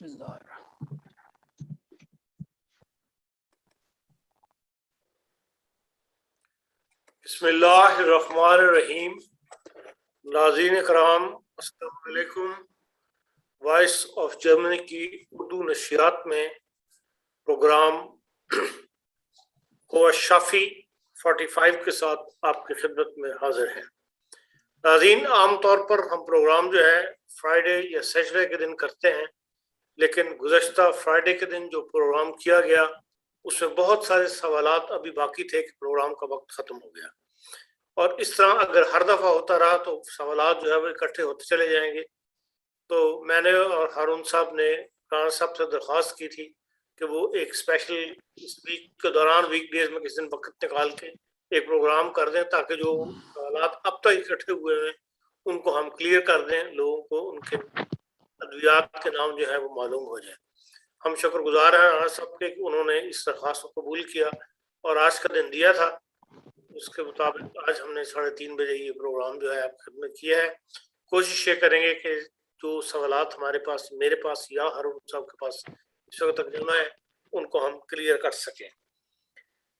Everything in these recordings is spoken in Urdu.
بسم اللہ الرحمن بسم اللہ الرحمن الرحیم۔ ناظرین کرام السلام علیکم۔ وائس آف جرمنی کی اردو نشریات میں پروگرام قوت شافی 45 کے ساتھ آپ کی خدمت میں حاضر ہیں۔ ناظرین، عام طور پر ہم پروگرام جو ہے فرائیڈے یا سیٹرڈے کے دن کرتے ہیں، لیکن گزشتہ فرائیڈے کے دن جو پروگرام کیا گیا اس میں بہت سارے سوالات ابھی باقی تھے کہ پروگرام کا وقت ختم ہو گیا، اور اس طرح اگر ہر دفعہ ہوتا رہا تو سوالات جو ہے وہ اکٹھے ہوتے چلے جائیں گے۔ تو میں نے اور ہارون صاحب نے رانا صاحب سے درخواست کی تھی کہ وہ ایک اسپیشل اس ویک کے دوران ویک ڈیز میں کسی دن وقت نکال کے ایک پروگرام کر دیں تاکہ جو سوالات اب تک اکٹھے ہوئے ہیں ان کو ہم کلیئر کر دیں، لوگوں کو ان کے ادویات کے نام جو ہے وہ معلوم ہو جائے۔ ہم شکر گزار ہیں رانا صاحب کے کہ انہوں نے اس درخواست کو قبول کیا اور آج کا دن دیا تھا، اس کے مطابق آج ہم نے 3:30 بجے یہ پروگرام جو ہے آپ کی خدمت کیا ہے۔ کوشش یہ کریں گے کہ جو سوالات ہمارے پاس، میرے پاس یا ہارون صاحب کے پاس اس وقت تک جمع ہے، ان کو ہم کلیئر کر سکیں۔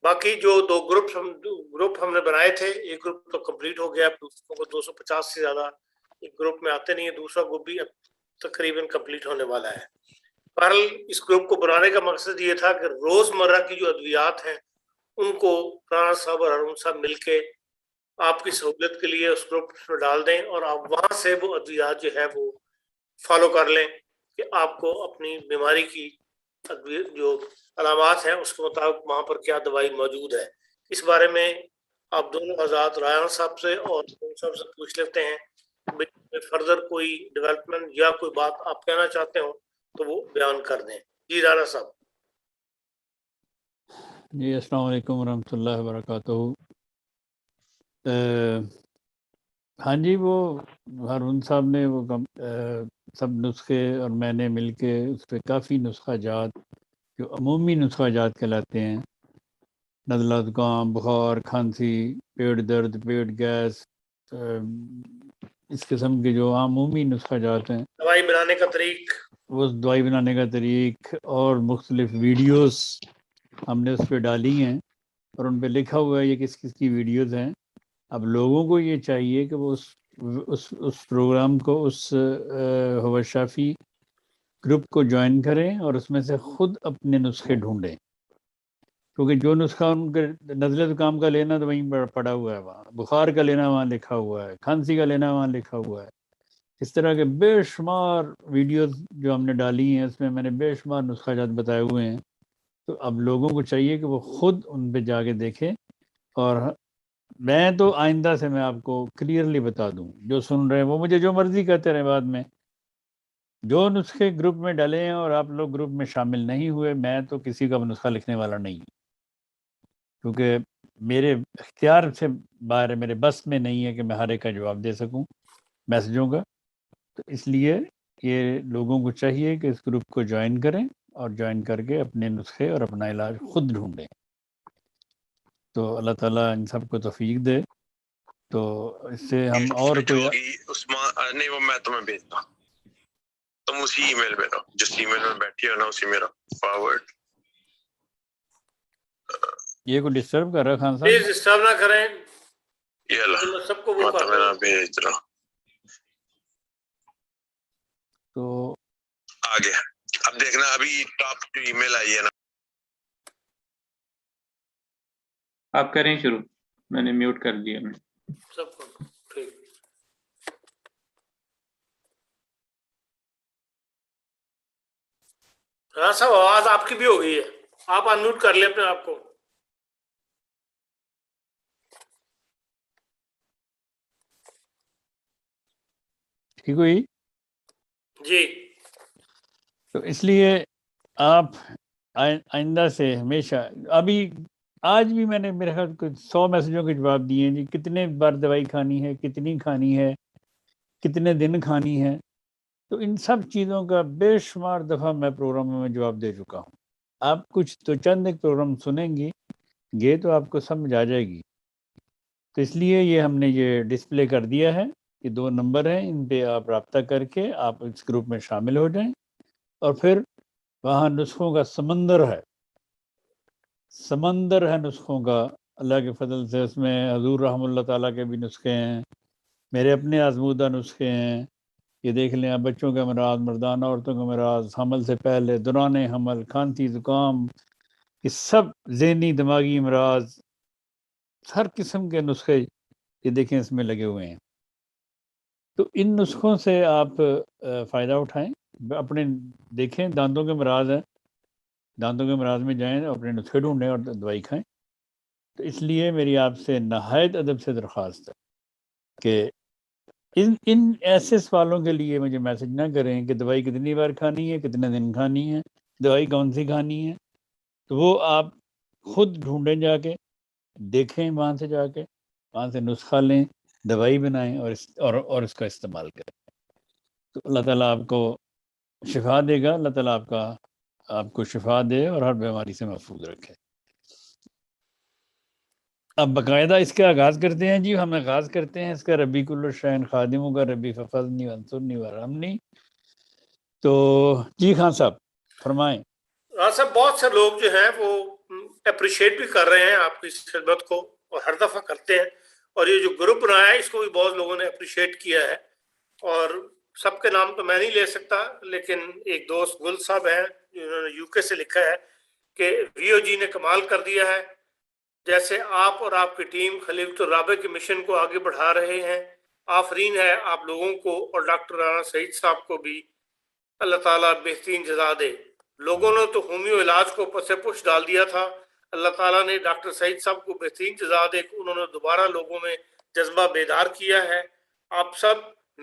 باقی جو دو گروپ ہم نے بنائے تھے، ایک گروپ تو کمپلیٹ ہو گیا، دوسروں کو 250 سے زیادہ ایک گروپ میں آتے نہیں ہے، دوسرا گروپ بھی اب تقریباً کمپلیٹ ہونے والا ہے۔ بہرحال اس گروپ کو بنانے کا مقصد یہ تھا کہ روزمرہ کی جو ادویات ہیں ان کو رانا صاحب اور ہارون صاحب مل کے آپ کی سہولت کے لیے اس گروپ میں ڈال دیں، اور آپ وہاں سے وہ ادویات جو ہے وہ فالو کر لیں کہ آپ کو اپنی بیماری کی جو علامات ہیں اس کے مطابق وہاں پر کیا دوائی موجود ہے۔ اس بارے میں آپ دونوں حضرات رانا صاحب سے اور ہارون صاحب سے پوچھ لیتے ہیں، فردر کوئی ڈیولپمنٹ یا کوئی بات آپ کہنا چاہتے ہوں تو وہ بیان کر دیں۔ جی رانا صاحب۔ جی السلام علیکم ورحمۃ اللہ وبرکاتہ۔ ہاں جی، وہ ہارون صاحب نے وہ سب نسخے اور میں نے مل کے اس پہ کافی نسخہ جات جو عمومی نسخہ جات کہلاتے ہیں، نزلہ زکام، بخار، کھانسی، پیٹ درد، پیٹ گیس، اس قسم کے جو عمومی نسخہ جات ہیں، دوائی بنانے کا طریق، وہ دوائی بنانے کا طریق اور مختلف ویڈیوز ہم نے اس پہ ڈالی ہیں، اور ان پہ لکھا ہوا ہے یہ کس کس کی ویڈیوز ہیں۔ اب لوگوں کو یہ چاہیے کہ وہ اس پروگرام کو، اس ہوا شافی گروپ کو جوائن کریں اور اس میں سے خود اپنے نسخے ڈھونڈیں، کیونکہ جو نسخہ ان کے نزلہ زکام کا لینا تو وہیں پڑا ہوا ہے، وہاں بخار کا لینا وہاں لکھا ہوا ہے، کھانسی کا لینا وہاں لکھا ہوا ہے۔ اس طرح کے بے شمار ویڈیوز جو ہم نے ڈالی ہیں، اس میں میں نے بے شمار نسخہ جات بتائے ہوئے ہیں۔ تو اب لوگوں کو چاہیے کہ وہ خود ان پہ جا کے دیکھیں، اور میں تو آئندہ سے میں آپ کو کلیئرلی بتا دوں، جو سن رہے ہیں وہ مجھے جو مرضی کہتے رہے بعد میں، جو نسخے گروپ میں ڈلے ہیں اور آپ لوگ گروپ میں شامل نہیں ہوئے، میں تو کسی کا نسخہ لکھنے والا نہیں ہوں، کیونکہ میرے اختیار سے باہر ہے، میرے بس میں نہیں ہے کہ میں ہر ایک کا جواب دے سکوں میسجوں کا۔ تو اس لیے یہ لوگوں کو چاہیے کہ اس گروپ کو جوائن کریں اور جوائن کر کے اپنے نسخے اور اپنا علاج خود ڈھونڈیں۔ تو اللہ تعالیٰ ان سب کو توفیق دے۔ تو اس سے ہم اور کوئی نہیں، وہ میں تمہیں بھیجتا ہوں، تم اسی ای میل میں رہو جس ای میل میں بیٹھی ہو نا، اسی میں رہو فارورڈ۔ یہ کو ڈسٹرب کر رہا ہے خان صاحب؟ پلیز ڈسٹرب نہ کریں، یہ اللہ سب کو وہ کر رہا بھیج رہا ہوں۔ تو آگے اب دیکھنا، ابھی ٹاپ جو ای میل آئی ہے نا، آپ کریں شروع، میں نے میوٹ کر دیا میں سب کو ٹھیک۔ ہاں صاحب، آواز آپ کی بھی ہو گئی ہے، آپ انمیوٹ کر لیں اپنے آپ کو۔ ٹھیک ہوئی؟ جی تو اس لیے آپ آئندہ سے ہمیشہ، ابھی آج بھی میں نے میرے خیال 100 میسجوں کے جواب دیے ہیں جی، کتنے بار دوائی کھانی ہے، کتنی کھانی ہے، کتنے دن کھانی ہے۔ تو ان سب چیزوں کا بے شمار دفعہ میں پروگراموں میں جواب دے چکا ہوں۔ آپ کچھ تو چند ایک پروگرام سنیں گے تو آپ کو سمجھ آ جائے گی۔ تو اس لیے یہ ہم نے یہ ڈسپلے کر دیا ہے، یہ 2 نمبر ہیں، ان پہ آپ رابطہ کر کے آپ اس گروپ میں شامل ہو جائیں، اور پھر وہاں نسخوں کا سمندر ہے نسخوں کا. اللہ کے فضل سے اس میں حضور رحم اللہ تعالیٰ کے بھی نسخے ہیں, میرے اپنے آزمودہ نسخے ہیں. یہ دیکھ لیں آپ, بچوں کے امراض, مردانہ عورتوں کے امراض, حمل سے پہلے, دوران حمل, کھانسی زکام, یہ سب ذہنی دماغی امراض, ہر قسم کے نسخے یہ دیکھیں اس میں لگے ہوئے ہیں. تو ان نسخوں سے آپ فائدہ اٹھائیں, اپنے دیکھیں دانتوں کے امراض ہیں, دانتوں کے امراض میں جائیں, اپنے نسخے ڈھونڈیں اور دوائی کھائیں. تو اس لیے میری آپ سے نہایت ادب سے درخواست ہے کہ ان ایسے سوالوں کے لیے مجھے میسج نہ کریں کہ دوائی کتنی بار کھانی ہے, کتنے دن کھانی ہے, دوائی کون سی کھانی ہے. تو وہ آپ خود ڈھونڈیں, جا کے دیکھیں, وہاں سے جا کے وہاں سے نسخہ لیں, دوائی بنائیں اور اس کا استعمال کریں. تو اللہ تعالیٰ آپ کو شفا دے گا, اللہ تعالیٰ آپ کو شفا دے اور ہر بیماری سے محفوظ رکھے. اب باقاعدہ اس کا آغاز کرتے ہیں جی, ہم آغاز کرتے ہیں اس کا ربی کل شعین خادموں کا, ربی ففضنی وانصرنی ورحمنی. تو جی خان صاحب فرمائیں. ہاں صاحب, بہت سے لوگ جو ہیں وہ اپریشیٹ بھی کر رہے ہیں آپ کی اس خدمت کو, اور ہر دفعہ کرتے ہیں, اور یہ جو گروپ بنایا ہے اس کو بھی بہت لوگوں نے اپریشیٹ کیا ہے. اور سب کے نام تو میں نہیں لے سکتا, لیکن ایک دوست گل صاحب ہیں جنہوں نے UK سے لکھا ہے کہ VOG نے کمال کر دیا ہے, جیسے آپ اور آپ کی ٹیم خلیفۃ الرابع کے مشن کو آگے بڑھا رہے ہیں. آفرین ہے آپ لوگوں کو, اور ڈاکٹر رانا سعید صاحب کو بھی اللہ تعالیٰ بہترین جزا دے. لوگوں نے تو ہومیو علاج کو پس پش ڈال دیا تھا, اللہ تعالیٰ نے ڈاکٹر سعید صاحب کو بہترین جزا دے کہ انہوں نے دوبارہ لوگوں میں جذبہ بیدار کیا ہے. آپ سب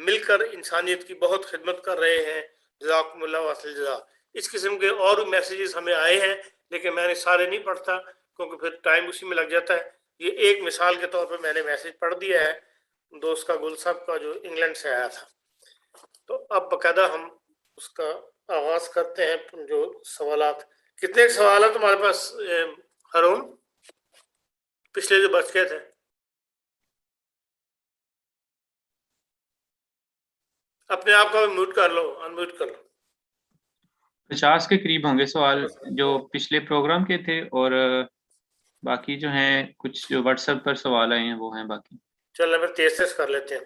مل کر انسانیت کی بہت خدمت کر رہے ہیں, جزاکم اللہ واسل جزا. اس قسم کے اور بھی میسیجز ہمیں آئے ہیں, لیکن میں نے سارے نہیں پڑھتا کیونکہ پھر ٹائم اسی میں لگ جاتا ہے. یہ ایک مثال کے طور پہ میں نے میسیج پڑھ دیا ہے دوست کا, گل صاحب کا, جو انگلینڈ سے آیا تھا. تو اب باقاعدہ ہم اس کا آغاز کرتے ہیں. جو سوالات, کتنے سوالات تمہارے پاس ہارون, پچھلے جو بچ گئے تھے؟ اپنے آپ کا میوٹ کر لو, انمیوٹ کر لو. 50 کے قریب ہوں گے سوال جو پچھلے پروگرام کے تھے, اور باقی جو ہیں کچھ جو واٹس ایپ پر سوال آئے ہیں وہ ہیں باقی. چلیں پھر تیز کر لیتے ہیں.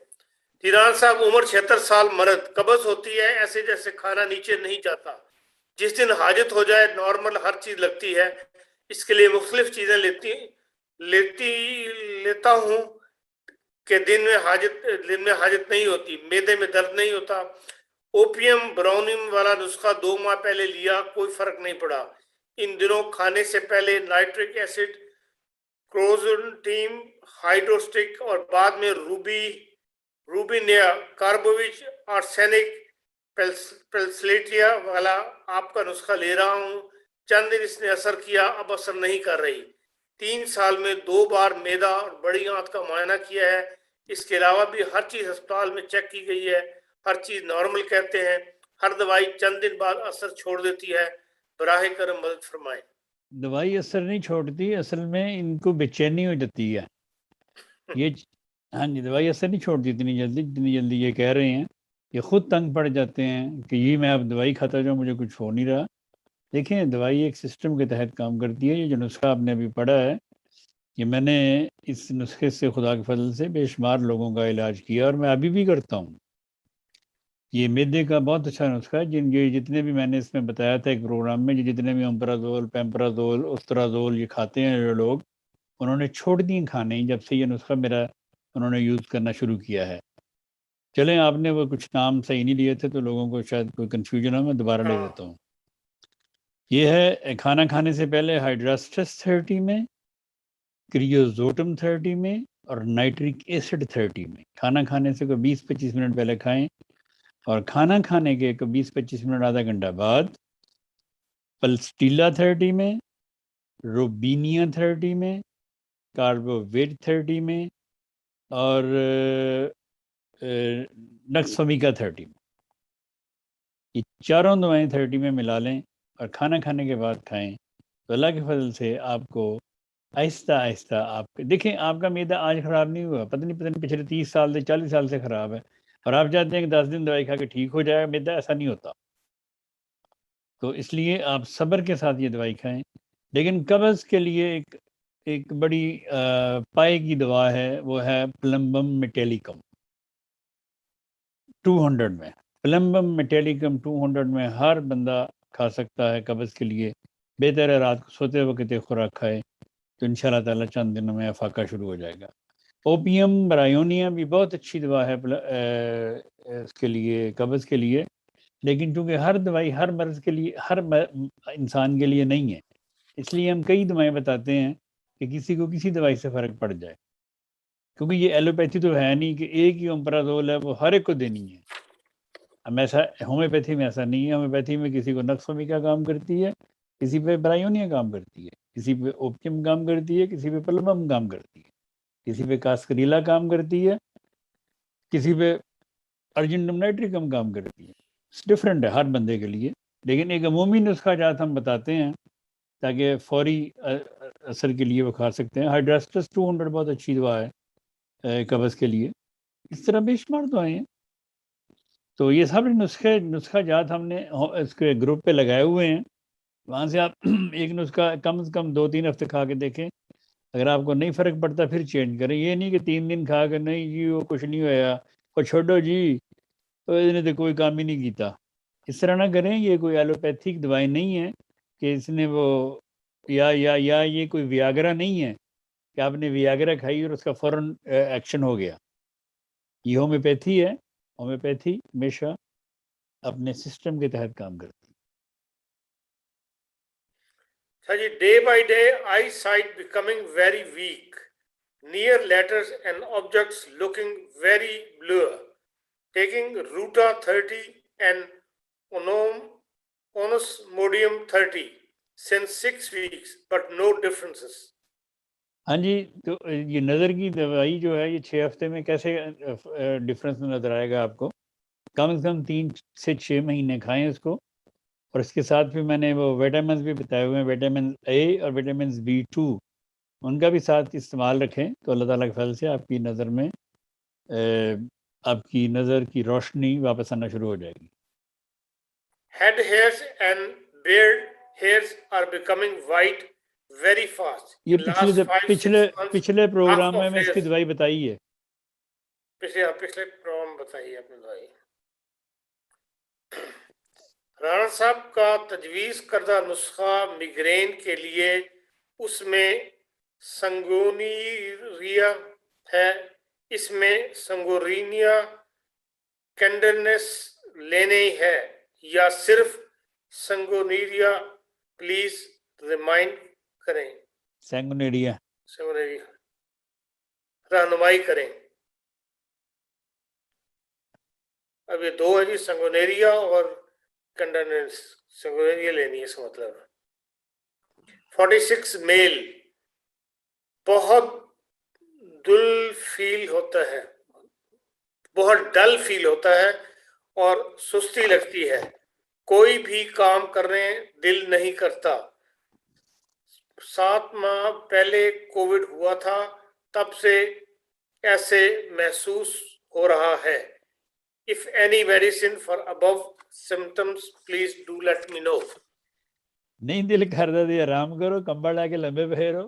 تیران صاحب, عمر 76 سال, مرد, قبض ہوتی ہے ایسے جیسے کھانا نیچے نہیں جاتا, جس دن حاجت ہو جائے نارمل ہر چیز لگتی ہے. اس کے لیے مختلف چیزیں لیتا ہوں کہ دن میں حاجت نہیں ہوتی, معدے میں درد نہیں ہوتا. اوپیم براؤنیم والا نسخہ 2 ماہ پہلے لیا, کوئی فرق نہیں پڑا. ان دنوں کھانے سے پہلے نائٹرک ایسڈ, کروزنٹیم, ہائیڈروسٹک, اور بعد میں روبینیا, کاربووچ, آرسینک, پلسلیٹیا والا آپ کا نسخہ لے رہا ہوں. چند دن اس نے اثر کیا, اب اثر نہیں کر رہی. 3 سال میں 2 بار معدہ اور بڑی آنت کا معائنہ کیا ہے. اس کے علاوہ بھی ہر چیز ہسپتال میں چیک کی گئی ہے, ہر چیز نارمل کہتے ہیں. ہر دوائی چند دن بعد اثر چھوڑ دیتی ہے, براہ کرم مدد فرمائیں. دوائی اثر نہیں چھوڑتی, اصل میں ان کو بے چینی ہو جاتی ہے یہ. ہاں جی, دوائی اثر نہیں چھوڑتی اتنی جلدی یہ کہہ رہے ہیں. یہ خود تنگ پڑ جاتے ہیں کہ یہ میں اب دوائی کھاتا جاؤں, مجھے کچھ ہو نہیں رہا. دیکھیں دوائی ایک سسٹم کے تحت کام کرتی ہے. یہ جو نسخہ آپ نے ابھی پڑھا ہے, یہ میں نے اس نسخے سے خدا کے فضل سے بے شمار لوگوں کا علاج کیا, اور میں ابھی بھی کرتا ہوں. یہ معدے کا بہت اچھا نسخہ ہے. یہ جتنے بھی میں نے اس میں بتایا تھا ایک پروگرام میں, جتنے بھی امپرازول, پیمپرازول, استرازول یہ کھاتے ہیں جو لوگ, انہوں نے چھوڑ دیے کھانے ہی جب سے یہ نسخہ میرا انہوں نے یوز کرنا شروع کیا ہے. چلیں, آپ نے وہ کچھ نام صحیح نہیں لیے تھے تو لوگوں کو شاید کوئی کنفیوژن ہو, میں دوبارہ لے دیتا ہوں. یہ ہے کھانا کھانے سے پہلے ہائیڈراسٹس 30 میں, کریوزوٹم 30 میں, اور نائٹرک ایسڈ 30 میں. کھانا کھانے سے کوئی 20-25 منٹ پہلے کھائیں, اور کھانا کھانے کے 20-25 منٹ آدھا گھنٹہ بعد پلسٹیلا 30 میں, روبینیا 30 میں, کاربوویٹ 30 میں, اور نکسفمیکا 30 میں. یہ چاروں دوائیں 30 میں ملا لیں اور کھانا کھانے کے بعد کھائیں, تو اللہ کے فضل سے آپ کو آہستہ آہستہ آپ دیکھیں آپ کا معدہ آج خراب نہیں ہوا, پتہ نہیں پچھلے 30 سال سے 40 سال سے خراب ہے, اور آپ چاہتے ہیں کہ 10 دن دوائی کھا کے ٹھیک ہو جائے. معدہ ایسا نہیں ہوتا. تو اس لیے آپ صبر کے ساتھ یہ دوائی کھائیں. لیکن قبض کے لیے ایک بڑی پائے کی دوا ہے، وہ ہے پلمبم میٹیلیکم 200 میں. پلمبم میٹیلیکم 200 میں ہر بندہ کھا سکتا ہے قبض کے لیے. بہتر ہے رات کو سوتے وقت ایک خوراک کھائے تو انشاءاللہ تعالیٰ چند دنوں میں افاقہ شروع ہو جائے گا. اوپیم برایونیا بھی بہت اچھی دوا ہے اس کے لیے، قبض کے لیے. لیکن چونکہ ہر دوائی ہر مرض کے لیے، ہر انسان کے لیے نہیں ہے، اس لیے ہم کئی دوائیں بتاتے ہیں کہ کسی کو کسی دوائی سے فرق پڑ جائے. کیونکہ یہ ایلوپیتھی تو ہے نہیں کہ ایک ہی امپرازول ہے وہ ہر ایک کو دینی ہے. ہم ایسا ہومیوپیتھی میں ایسا نہیں ہے. ہومیوپیتھی میں کسی کو نقص کا کام کرتی ہے، کسی پہ برایونیا کام کرتی ہے، کسی پہ اوپیم کام کرتی ہے، کسی پہ پلمم کام کرتی ہے، کسی پہ کاسکریلا کام کرتی ہے، کسی پہ ارجنٹم نائٹریکم کام کرتی ہے. ڈفرینٹ ہے ہر بندے کے لیے. لیکن ایک عمومی نسخہ جات ہم بتاتے ہیں تاکہ فوری اثر کے لیے وہ کھا سکتے ہیں. ہائیڈراسٹس 200 بہت اچھی دوا ہے قبض کے لیے. اس طرح بے شمار دعائیں ہیں. تو یہ سب نسخہ جات ہم نے اس کے گروپ پہ لگائے ہوئے ہیں. وہاں سے آپ ایک نسخہ کم از کم 2-3 ہفتے کھا کے دیکھیں. اگر آپ کو نہیں فرق پڑتا پھر چینج کریں. یہ نہیں کہ 3 دن کھا کے نہیں جی وہ کچھ نہیں ہوا اور چھوڑو جی تو اس نے تو کوئی کام ہی نہیں کیتا. اس طرح نہ کریں. یہ کوئی ایلوپیتھک دوائی نہیں ہے کہ اس نے وہ یا یہ کوئی ویاگرا نہیں ہے کہ آپ نے ویاگرا کھائی اور اس کا فوراً ایکشن ہو گیا. یہ ہومیوپیتھی ہے. ہومیوپیتھی ہمیشہ اپنے سسٹم کے تحت کام کرتی ہے. اچھا جی. Day by day eyesight becoming very weak, near letters and objects looking very blur, taking Ruta 30 and Onosmodium 30 since 6 weeks, but no differences. ہاں جی. تو یہ نظر کی دوائی جو ہے یہ 6 ہفتے میں کیسے ڈفرینس نظر آئے گا آپ کو؟ کم از کم 3 سے 6 مہینے کھائیں اس کو. اور اس کے ساتھ بھی میں نے وہ وٹامنز بھی بتائے ہوئے ہیں. وٹامن اے اور وٹامنز B2 ان کا بھی ساتھ استعمال رکھیں تو اللہ تعالیٰ کے فضل سے آپ کی نظر میں آپ کی نظر کی روشنی واپس آنا شروع ہو جائے گی. Head hairs and beard hairs are becoming white very fast. یہ In last 5-6 months, پچھلے half پروگرام of میں اس کی hairs. دوائی بتائی ہے. پچھلے پروگرام بتائیے اپنی دوائی. رانا صاحب کا تجویز کردہ نسخہ میگرین کے لیے اس میں سنگونیریا ہے. اس میں سنگورینیا کینڈرنس لینی ہے یا صرف سنگونیریا؟ پلیز ریمائنڈ کریں. سینگونیریا رہنمائی کریں. اب یہ 2 ہے جی, سنگونیریا اور کنڈرنس. سنگونیریا لینی ہے اس کا مطلب. 46 میل, بہت ڈل فیل ہوتا ہے اور سستی لگتی ہے. کوئی بھی کام کرنے دل نہیں کرتا. 7 ماہ پہلے کووڈ ہوا تھا, تب سے ایسے محسوس ہو رہا ہے. If any medicine for above symptoms, please do let me know. نہیں دل کرتا دی آرام کرو, کمبل لا کے لمبے پھیرو.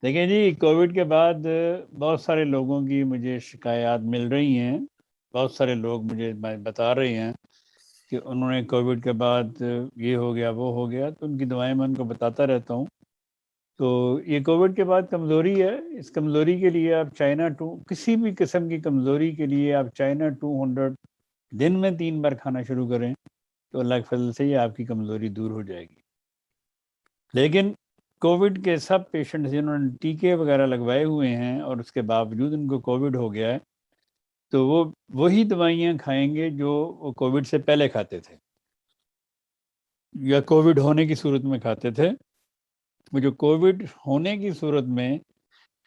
دیکھیں جی, کووڈ کے بعد بہت سارے لوگوں کی مجھے شکایات مل رہی ہیں. بہت سارے لوگ مجھے بتا رہے ہیں کہ انہوں نے کووڈ کے بعد یہ ہو گیا وہ ہو گیا. تو ان کی دعائیں میں ان کو بتاتا رہتا ہوں. تو یہ کووڈ کے بعد کمزوری ہے. اس کمزوری کے لیے آپ کسی بھی قسم کی کمزوری کے لیے آپ چائنا 200 دن میں 3 بار کھانا شروع کریں تو اللہ کے فضل سے یہ آپ کی کمزوری دور ہو جائے گی. لیکن کووڈ کے سب پیشنٹس جنہوں نے ٹیکے وغیرہ لگوائے ہوئے ہیں اور اس کے باوجود ان کو کووڈ ہو گیا ہے تو وہ وہی دوائیاں کھائیں گے جو وہ کووڈ سے پہلے کھاتے تھے یا کووڈ ہونے کی صورت میں کھاتے تھے. وہ جو کووڈ ہونے کی صورت میں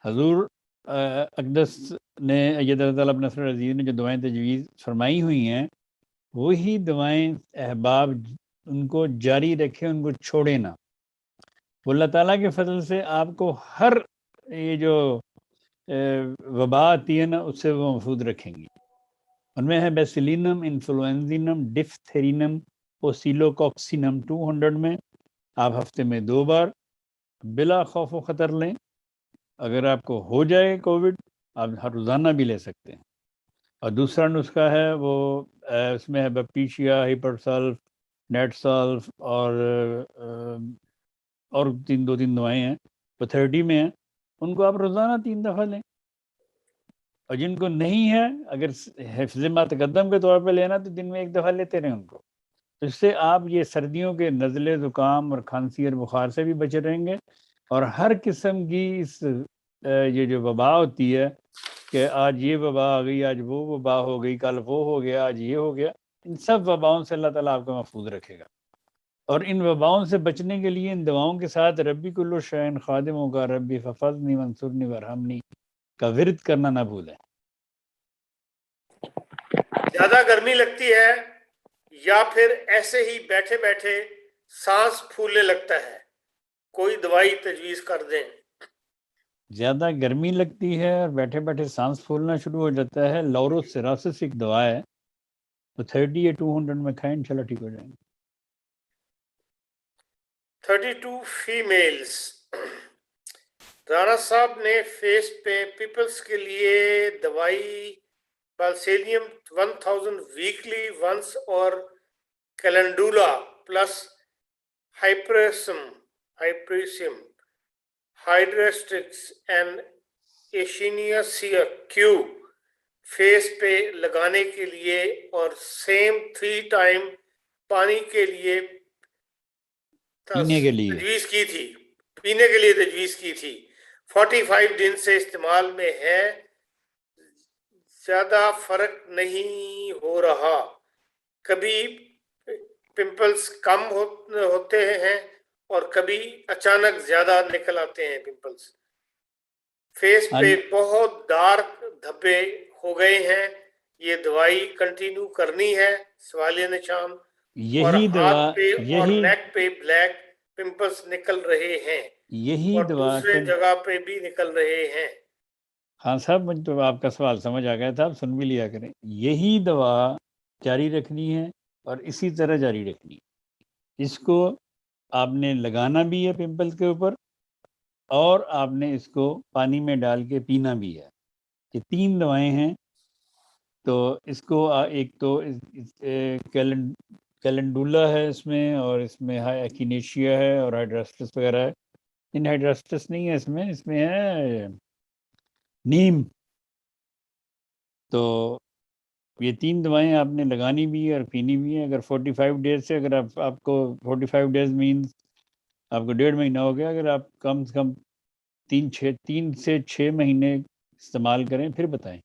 حضور اقدس نے ایت اللہ نصر عزیز نے جو دعائیں تجویز فرمائی ہوئی ہیں وہی دعائیں احباب ان کو جاری رکھیں, ان کو چھوڑے نہ. وہ اللہ تعالیٰ کے فضل سے آپ کو ہر یہ جو وبا آتی ہے نا اس سے وہ محفوظ رکھیں گی. ان میں ہے بیسیلینم انفلوئنزینم ڈفتھرینم اوسیلوکوکسینم 200 میں آپ ہفتے میں 2 بار بلا خوف و خطر لیں. اگر آپ کو ہو جائے کووڈ آپ ہر روزانہ بھی لے سکتے ہیں. اور دوسرا نسخہ ہے وہ اس میں ہے بیپٹیشیا، ہیپرسلف، نیٹ سلف اور 2-3 دوائیں ہیں وہ 30 میں ہیں. ان کو آپ روزانہ 3 دفعہ لیں. اور جن کو نہیں ہے اگر حفظ ما تقدم کے طور پہ لینا تو دن میں 1 دفعہ لیتے رہیں ان کو. اس سے آپ یہ سردیوں کے نزلے زکام اور کھانسی اور بخار سے بھی بچے رہیں گے. اور ہر قسم کی یہ جو وبا ہوتی ہے کہ آج یہ وبا آ گئی، آج وہ وبا ہو گئی، کل وہ ہو گیا، آج یہ ہو گیا، ان سب وباؤں سے اللہ تعالیٰ آپ کو محفوظ رکھے گا. اور ان وباؤں سے بچنے کے لیے ان دواؤں کے ساتھ ربی کل شیء خادم ہوگا، ربی ففضنی منصورنی ورحمنی کا ورد کرنا نہ بھولیں. زیادہ گرمی لگتی ہے یا پھر ایسے ہی بیٹھے بیٹھے سانس پھولنے لگتا ہے، کوئی دوائی تجویز کر دیں. زیادہ گرمی لگتی ہے اور بیٹھے بیٹھے سانس پھولنا شروع ہو جاتا ہے، لوروسیراسس ایک دوا ہے، تو 30 یا 200 میں کھائیں، انشاءاللہ ٹھیک ہو جائیں گے. 32 فیمیلز. رانا صاحب نے فیس پہ پیپلز کے لیے دوائی بالسیلیم 1000 ویکلی ونس اور calendula plus hypericum hydrastis and echinacea سیئر کیو فیس پہ لگانے کے لیے اور سیم 3 ٹائم پانی کے لیے پینے کے لیے تجویز کی تھی، پینے کے لیے تجویز کی تھی. 45 دن سے استعمال میں ہے، زیادہ فرق نہیں ہو رہا، کبھی پمپلز کم ہوتے ہیں اور کبھی اچانک زیادہ نکل آتے ہیں پمپلز. فیس پہ بہت ڈارک دھبے ہو گئے ہیں، یہ دوائی کنٹینیو کرنی ہے؟ سوالیہ نشان. اور یہی دوا ہاتھ پہ اور نیک پہ بلیک پمپلز نکل رہے ہیں یہی اور دوا دوسرے جگہ پہ بھی نکل رہے ہیں. ہاں صاحب مجھے تو آپ کا سوال سمجھ آ گیا تھا، آپ سن بھی لیا کریں. یہی دوا جاری رکھنی ہے اور اسی طرح جاری رکھنی ہے. اس کو آپ نے لگانا بھی ہے پمپل کے اوپر، اور آپ نے اس کو پانی میں ڈال کے پینا بھی ہے. یہ 3 دوائیں ہیں. تو اس کو ایک تو کیلنڈولا ہے اس میں، اور اس میں ایکینیشیا ہے اور ہائیڈراسٹس وغیرہ ہے. ان ہائیڈراسٹس نہیں ہے اس میں ہے نیم. تو یہ 3 دوائیں آپ نے لگانی بھی ہے اور پینی بھی ہے. اگر 45 ڈیز سے اگر آپ کو 45 ڈیز مینز آپ کو 1.5 مہینہ ہو گیا، اگر آپ کم سے کم 3 سے 6 مہینے استعمال کریں پھر بتائیں.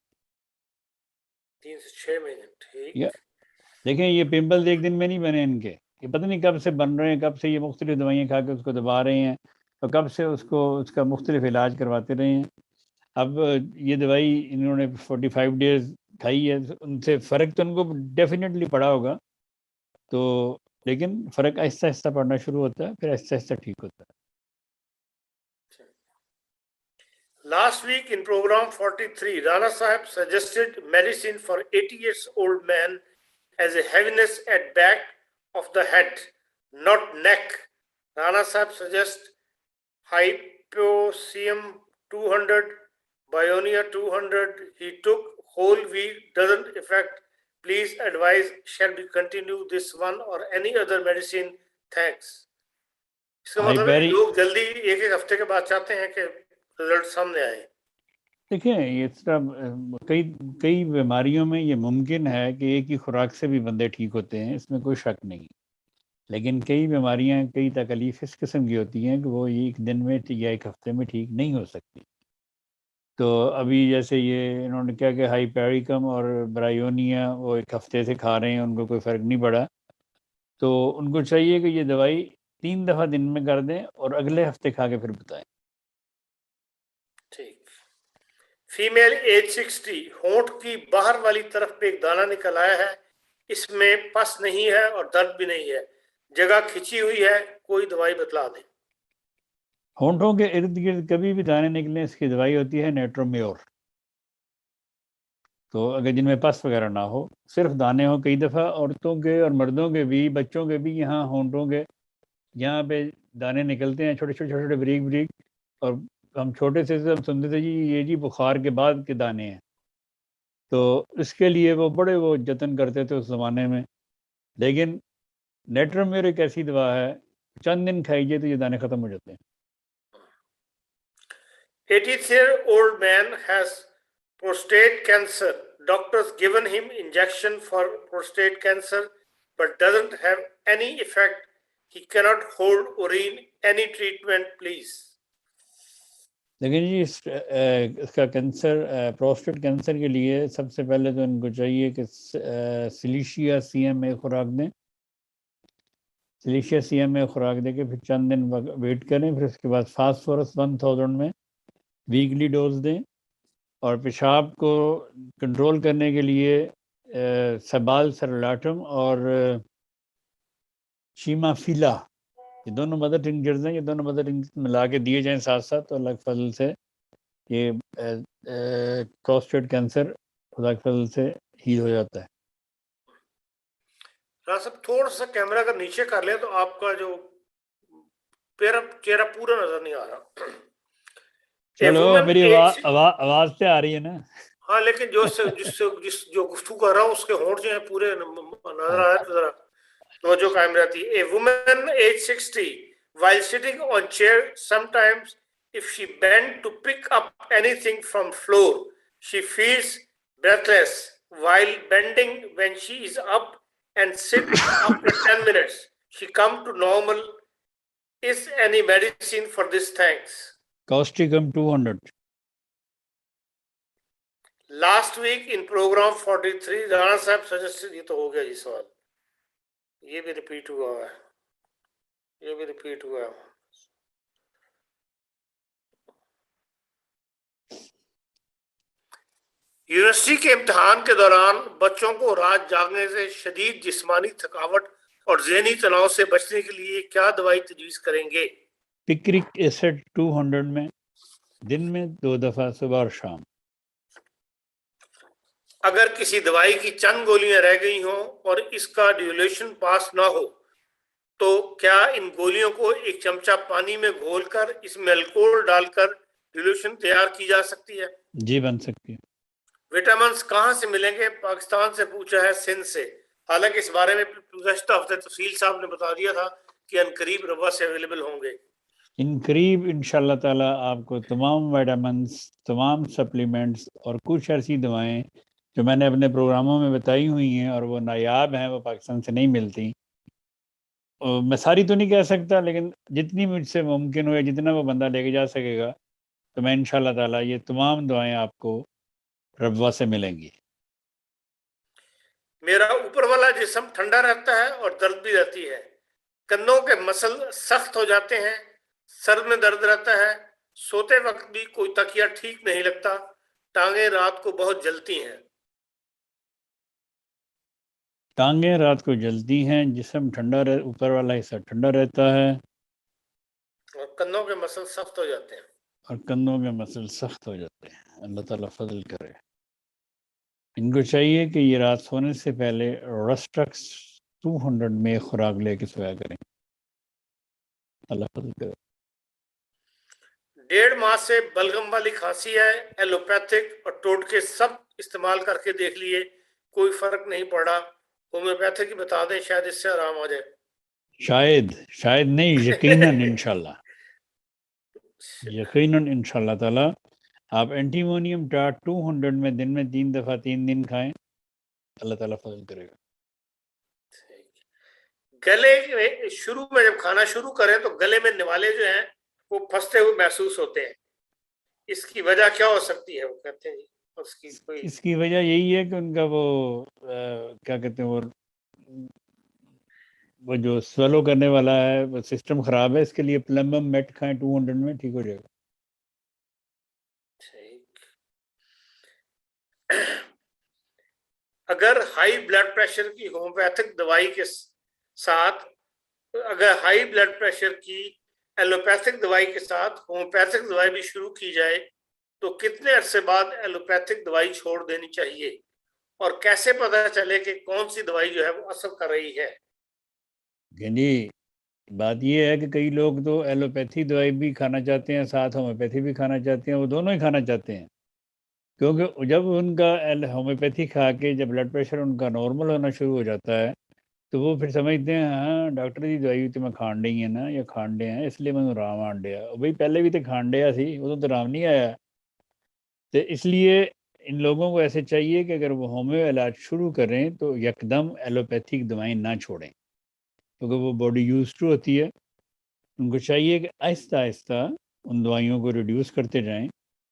3 سے 6 مہینے ٹھیک. دیکھیں یہ پمپلز ایک دن میں نہیں بنے ان کے، یہ پتہ نہیں کب سے بن رہے ہیں، کب سے یہ مختلف دوائیاں کھا کے اس کو دبا رہے ہیں، اور کب سے اس کا مختلف علاج کرواتے رہے ہیں. اب یہ دوائی انہوں نے 45 ڈیز کھائی ہے، ان سے فرق تو ان کو ڈیفینیٹلی پڑا ہوگا، تو لیکن فرق آہستہ آہستہ پڑنا شروع ہوتا ہے، پھر آہستہ آہستہ ٹھیک ہوتا ہے. Last week in program 43, Rana Sahib suggested medicine for 80 years old man as a heaviness at back of the head, not neck. Rana Sahib suggests Hypocium 200, Bionia 200. He took whole wheat, doesn't affect. Please advise, shall we continue this one or any other medicine? Thanks. اس کا مطلب ہے کہ لوگ جلدی ایک ہفتے کے بعد چاہتے ہیں کہ رزلٹ سامنے آئے. دیکھیں اس طرح کئی بیماریوں میں یہ ممکن ہے کہ ایک ہی خوراک سے بھی بندے ٹھیک ہوتے ہیں، اس میں کوئی شک نہیں. لیکن کئی بیماریاں، کئی تکلیف اس قسم کی ہوتی ہیں کہ وہ ایک دن میں یا ایک ہفتے میں ٹھیک نہیں ہو سکتی. تو ابھی جیسے یہ انہوں نے کیا کہ ہائپیریکم اور برائیونیا وہ 1 ہفتے سے کھا رہے ہیں، ان کو کوئی فرق نہیں پڑا، تو ان کو چاہیے کہ یہ دوائی 3 دفعہ دن میں کر دیں اور اگلے ہفتے کھا کے پھر بتائیں. ٹھیک. فیمیل ایج 60، ہونٹ کی باہر والی طرف پہ ایک دانہ نکل آیا ہے، اس میں پس نہیں ہے اور درد بھی نہیں ہے، جگہ کھچی ہوئی ہے، کوئی دوائی بتلا دیں. ہونٹوں کے ارد گرد کبھی بھی دانے نکلیں، اس کی دوائی ہوتی ہے نیٹرومیور. تو اگر جن میں پس وغیرہ نہ ہو، صرف دانے ہوں، کئی دفعہ عورتوں کے اور مردوں کے بھی، بچوں کے بھی یہاں ہونٹوں کے یہاں پہ دانے نکلتے ہیں، چھوٹے چھوٹے چھوٹے چھوٹے بریک بریک، اور ہم چھوٹے سے ہم سنتے تھے جی یہ جی بخار کے بعد کے دانے ہیں، تو اس کے لیے وہ بڑے وہ جتن کرتے تھے اس زمانے میں. لیکن نیٹرمیر ایک ایسی دوا ہے، چند دن کھائیے تو یہ دانے ختم ہو جاتے ہیں. 83-year-old man has prostate cancer. Doctors given him injection for prostate cancer but doesn't have any effect. He cannot hold urine. Any treatment, please. لیکن جی اس کا کینسر، پروسٹیٹ کینسر کے لیے سب سے پہلے تو ان کو چاہیے کہ سلیشیا CMA خوراک دیں. سلیشیا CMA خوراک دے کے پھر چند دن ویٹ کریں، پھر اس کے بعد فاسفورس 1000 میں ویکلی ڈوز دیں، اور پیشاب کو کنٹرول کرنے کے لیے سبال سرلاٹم اور شیما فیلا، یہ دونوں مدر ٹنکچرز ہیں، یہ دونوں مدر ٹنکچر ملا کے دیے جائیں ساتھ ساتھ، تو اللہ کے فضل سے یہ پروسٹیٹ کینسر خدا کے فضل سے ہیل ہو جاتا ہے. راز صاحب تھوڑا سا کیمرہ اگر نیچے کر لیں تو آپ کا جو چہرہ پورا نظر نہیں آ رہا. چلو میری آواز سے آ رہی ہے نا؟ ہاں لیکن جو گفتگو کر رہا ہوں اس کے ہونٹ جو ہیں پورے نظر آ رہا ہے، تو ذرا توجہ قائم رہتی ہے. A woman age 60 while sitting on chair, sometimes if she bend to pick up anything from floor, she feels breathless while bending. When she is up and sit after 10 minutes, she come to normal. Is any medicine for this? Thanks. Causticum 200. Last week in program 43 Rana صاحب suggested، یہ تو ہو گیا جی سوال، یہ بھی ریپیٹ ہوا ہے، یہ بھی ریپیٹ ہوا ہے. یونیورسٹی کے امتحان کے دوران بچوں کو رات جاگنے سے، شدید جسمانی تھکاوٹ اور ذہنی تناؤ سے بچنے کے لیے کیا دوائی تجویز کریں گے؟ پکرک ایسڈ 200 میں دن میں 2 دفعہ صبح اور شام. اگر کسی دوائی کی چند گولیاں رہ گئی ہوں اور اس کا ڈیوریشن پاس نہ ہو تو کیا ان گولیوں کو ایک چمچہ پانی میں گھول کر اس میں الکوہول ڈال کر ڈیوریشن تیار کی جا سکتی ہے؟ جی بن سکتی ہے. وٹامنس کہاں سے ملیں گے؟ پاکستان سے پوچھا ہے، سندھ سے. حالانکہ اس بارے میں گزشتہ ہفتے تفصیل صاحب نے بتا دیا تھا کہ ان قریب روا سے اویلیبل ہوں گے. ان قریب انشاءاللہ تعالیٰ آپ کو تمام وائٹامنس، تمام سپلیمنٹس اور کچھ ایسی دوائیں جو میں نے اپنے پروگراموں میں بتائی ہوئی ہیں اور وہ نایاب ہیں، وہ پاکستان سے نہیں ملتی. میں ساری تو نہیں کہہ سکتا، لیکن جتنی مجھ سے ممکن ہو یا جتنا وہ بندہ لے کے جا سکے گا تو میں انشاءاللہ تعالیٰ یہ تمام دعائیں آپ کو ربوہ سے ملیں گی. میرا اوپر والا جسم ٹھنڈا رہتا ہے اور درد بھی رہتی ہے. کندھوں کے مسل سخت ہو جاتے ہیں، سر میں درد رہتا ہے، سوتے وقت بھی کوئی تکیہ ٹھیک نہیں لگتا، ٹانگیں رات کو بہت جلتی ہیں. ٹانگیں رات کو جلتی ہیں، جسم ٹھنڈا اوپر والا حصہ ٹھنڈا رہتا ہے، اور کندھوں کے مسل سخت ہو جاتے ہیں. اور کندھوں کے مسل سخت ہو جاتے ہیں. اللہ تعالیٰ فضل کرے. ان کو چاہیے کہ یہ رات سونے سے پہلے رسٹکس 200 میں خوراک لے کے سویا کریں. اللہ فضل کرے. 1.5 ماہ سے بلغم والی کھانسی ہے، ایلوپیتھک اور ٹوٹکے سب استعمال کر کے دیکھ لیے، کوئی فرق نہیں پڑا. ہومیوپیتھک ہی بتا دیں، شاید اس سے آرام آ جائے. شاید نہیں، یقیناً انشاءاللہ، یقیناً انشاءاللہ تعالیٰ آپ اینٹیمونیم ٹاٹ 200 میں دن میں 3 دفعہ 3 دن کھائیں، اللہ تعالیٰ فضل کرے گا. گلے میں شروع میں جب کھانا شروع کریں تو گلے میں نوالے جو ہیں وہ پھنستے ہوئے محسوس ہوتے ہیں، اس کی وجہ کیا ہو سکتی ہے؟ وہ کہتے ہیں اس کی وجہ یہی ہے کہ ان کا وہ کیا کہتے ہیں، وہ جو سویلو کرنے والا ہے وہ سسٹم خراب ہے. اس کے لیے پلمبم میٹ کھائیں 200 میں، ٹھیک ہو جائے گا. اگر ہائی بلڈ پریشر کی ہومیوپیتھک دوائی کے ساتھ، اگر ہائی بلڈ پریشر کی ایلوپیتھک دوائی کے ساتھ ہومیوپیتھک دوائی بھی شروع کی جائے تو کتنے عرصے بعد ایلوپیتھک دوائی چھوڑ دینی چاہیے اور کیسے پتہ چلے کہ کون سی دوائی جو ہے وہ اثر کر رہی ہے؟ جی بات یہ ہے کہ کئی لوگ تو ایلوپیتھی دوائی بھی کھانا چاہتے ہیں، ساتھ ہومیوپیتھی بھی کھانا چاہتے ہیں، وہ دونوں ہی کھانا چاہتے ہیں، کیونکہ جب ان کا ہومیوپیتھی کھا کے جب بلڈ پریشر ان کا نارمل ہونا شروع ہو جاتا ہے تو وہ پھر سمجھتے ہیں ہاں ڈاکٹر دی دوائی تو میں کھان ڈی ہے نا یا کھان ڈے ہیں اس لیے میں آرام آن ڈیا بھائی پہلے بھی تو کھان ڈیا سی وہ تو آرام نہیں آیا۔ تو اس لیے ان لوگوں کو ایسے چاہیے کہ اگر وہ ہومیو علاج شروع کریں تو یکدم ایلوپیتھک دوائیں نہ چھوڑیں، کیونکہ وہ باڈی یوزڈ ہوتی ہے۔ ان کو چاہیے کہ آہستہ آہستہ ان دوائیوں کو ریڈیوس کرتے جائیں،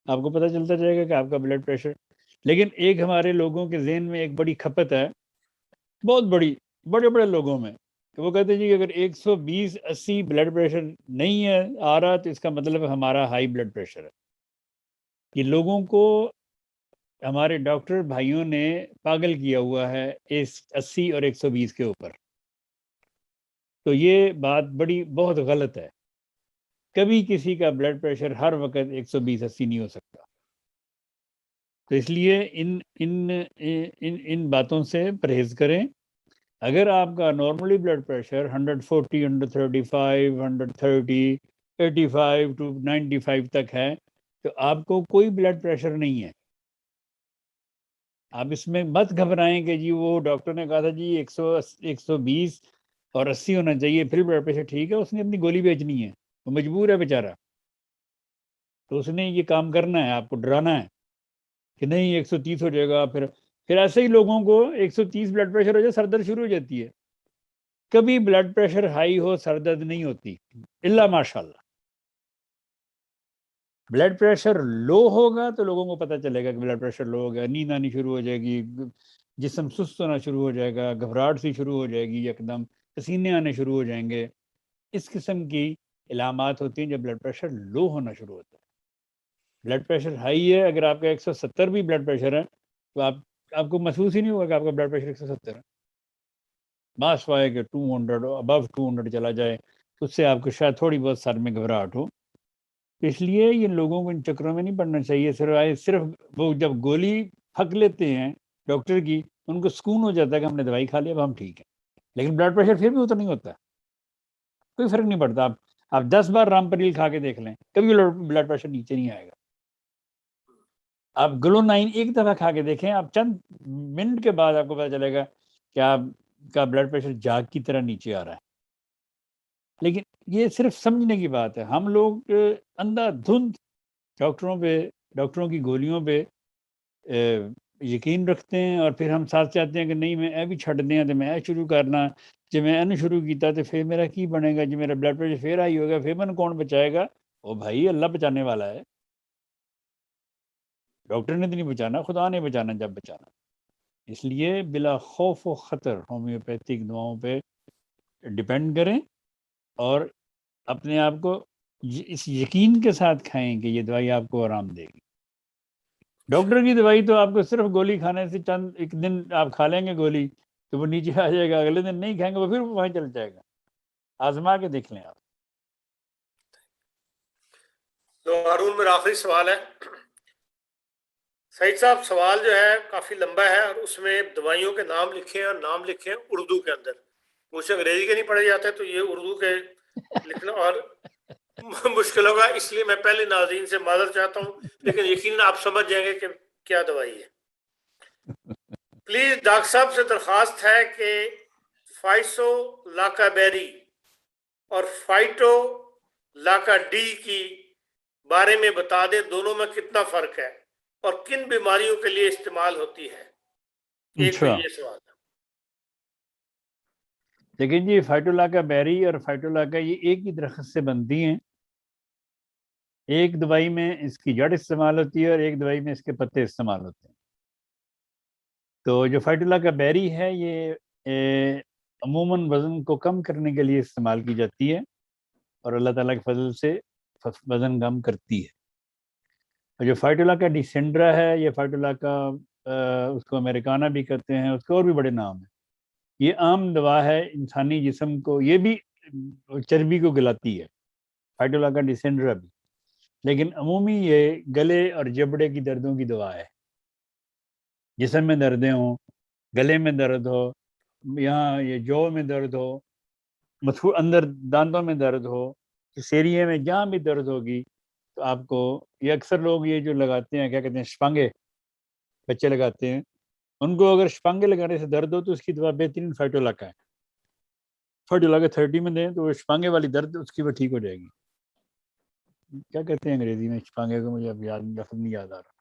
آپ کو پتہ چلتا جائے گا کہ آپ کا بلڈ پریشر۔ لیکن ایک ہمارے لوگوں کے ذہن میں ایک بڑی کھپت ہے، بہت بڑی، بڑے بڑے لوگوں میں، کہ وہ کہتے ہیں جی اگر 120/80 بلڈ پریشر نہیں ہے آ رہا تو اس کا مطلب ہمارا ہائی بلڈ پریشر ہے۔ یہ لوگوں کو ہمارے ڈاکٹر بھائیوں نے پاگل کیا ہوا ہے اس 80 اور 120 کے اوپر، تو یہ بات بڑی بہت غلط ہے۔ کبھی کسی کا بلڈ پریشر ہر وقت 120/80 نہیں ہو سکتا، تو اس لیے ان باتوں سے پرہیز کریں۔ اگر آپ کا نارملی بلڈ پریشر 140 135 130 85 to 95 تک ہے تو آپ کو کوئی بلڈ پریشر نہیں ہے۔ آپ اس میں مت گھبرائیں کہ جی وہ ڈاکٹر نے کہا تھا جی 120 اور 80 ہونا چاہیے پھر بلڈ پریشر ٹھیک ہے، اس نے اپنی گولی بیچنی ہے، وہ مجبور ہے بیچارہ، تو اس نے یہ کام کرنا ہے، آپ کو ڈرانا ہے کہ نہیں 130 ہو جائے گا، پھر ایسے ہی لوگوں کو 130 بلڈ پریشر ہو جائے سر درد شروع ہو جاتی ہے۔ کبھی بلڈ پریشر ہائی ہو سر درد نہیں ہوتی الا ماشاء اللہ۔ بلڈ پریشر لو ہوگا تو لوگوں کو پتہ چلے گا کہ بلڈ پریشر لو ہو گیا، نیند آنی شروع ہو جائے گی، جسم سست ہونا شروع ہو جائے گا، گھبراہٹ سی شروع ہو جائے گی، یکدم پسینے آنے شروع ہو جائیں گے۔ اس قسم کی علامات ہوتی ہیں جب بلڈ پریشر لو ہونا شروع ہوتا ہے۔ بلڈ پریشر ہائی ہے، اگر آپ کا 170 بھی بلڈ پریشر ہے تو آپ کو محسوس ہی نہیں ہوگا کہ آپ کا بلڈ پریشر 170 ہے۔ باس وائے کہ 200 ابو 200 چلا جائے تو اس سے آپ کو شاید تھوڑی بہت سر میں گھبراہٹ ہو۔ اس لیے یہ لوگوں کو ان چکروں میں نہیں پڑنا چاہیے۔ صرف وہ جب گولی پھک لیتے ہیں ڈاکٹر کی ان کو سکون ہو جاتا ہے کہ ہم نے دوائی کھا لی اب ہم ٹھیک ہیں، لیکن بلڈ پریشر پھر بھی اتنا نہیں ہوتا، کوئی فرق نہیں پڑتا۔ آپ 10 بار رام پریل کھا کے دیکھ لیں کبھی بلڈ پریشر نیچے نہیں آئے گا۔ آپ گلو 9 ایک دفعہ کھا کے دیکھیں، آپ چند منٹ کے بعد آپ کو پتہ چلے گا کہ آپ کا بلڈ پریشر جاگ کی طرح نیچے آ رہا ہے۔ لیکن یہ صرف سمجھنے کی بات ہے، ہم لوگ اندھا دھند ڈاکٹروں کی گولیوں پہ یقین رکھتے ہیں، اور پھر ہم ساتھ چاہتے ہیں کہ نہیں میں اے بھی چھڈ دیا تو میں اے شروع کرنا، جب میں اے شروع کیتا تو پھر میرا کی بنے گا، جب میرا بلڈ پریشر پھر ہائی ہوگا پھر من کون بچائے گا؟ او بھائی اللہ بچانے والا ہے، ڈاکٹر نے تو نہیں بچانا، خدا نے بچانا جب بچانا۔ اس لیے بلا خوف و خطر ہومیوپیتھک دواؤں پہ ڈپینڈ کریں اور اپنے آپ کو اس یقین کے ساتھ کھائیں کہ یہ دوائی آپ کو آرام دے گی۔ ڈاکٹر کی دوائی تو آپ کو صرف گولی کھانے سے چند ایک دن آپ کھا لیں گے گولی تو وہ نیچے آ جائے گا، اگلے دن نہیں کھائیں گے وہ پھر وہیں چل جائے گا۔ آزما کے دیکھ لیں آپ۔ تو ہارون میرا آخری سوال ہے سعید صاحب، سوال جو ہے کافی لمبا ہے اور اس میں دوائیوں کے نام لکھے ہیں اور نام لکھے ہیں اردو کے اندر، مجھ سے انگریزی کے نہیں پڑھے جاتے تو یہ اردو کے لکھنا اور مشکل ہوگا، اس لیے میں پہلے ناظرین سے معذرت چاہتا ہوں، لیکن یقیناً آپ سمجھ جائیں گے کہ کیا دوائی ہے۔ پلیز ڈاکٹر صاحب سے درخواست ہے کہ فائسو لاکا بیری اور فائٹو لاکا ڈی کی بارے میں بتا دیں، دونوں میں کتنا فرق ہے اور کن بیماریوں کے لیے استعمال ہوتی ہے۔ ایک تو یہ سوال ہے۔ لیکن جی فائٹولاکا بیری اور فائٹولاکا یہ ایک ہی درخت سے بنتی ہیں، ایک دوائی میں اس کی جڑ استعمال ہوتی ہے اور ایک دوائی میں اس کے پتے استعمال ہوتے ہیں۔ تو جو فائٹولاکا بیری ہے یہ عموماً وزن کو کم کرنے کے لیے استعمال کی جاتی ہے اور اللہ تعالیٰ کے فضل سے وزن کم کرتی ہے۔ اور جو فائٹولاکا ڈیسینڈرا ہے، یہ فائٹولاکا اس کو امریکانہ بھی کہتے ہیں، اس کے اور بھی بڑے نام ہیں، یہ عام دوا ہے انسانی جسم کو، یہ بھی چربی کو گلاتی ہے، فائٹولاکا ڈیسینڈرا بھی۔ لیکن عمومی یہ گلے اور جبڑے کی دردوں کی دوا ہے. جسم میں دردیں ہوں، گلے میں درد ہو، یہاں یہ جو میں درد ہو، اندر دانتوں میں درد ہو، اس ایریے میں جہاں بھی درد ہوگی تو آپ کو یہ اکثر لوگ یہ جو لگاتے ہیں کیا کہتے ہیں شپانگے، بچے لگاتے ہیں، ان کو اگر شپانگے لگانے سے درد ہو تو اس کی دوا بہترین فائٹولا کا ہے. فائٹولا کے 30 میں دیں تو وہ شپانگے والی درد اس کی وہ ٹھیک ہو جائے گی. کیا کہتے ہیں انگریزی میں شپانگے کو، مجھے اب لفظ نہیں یاد آ رہا.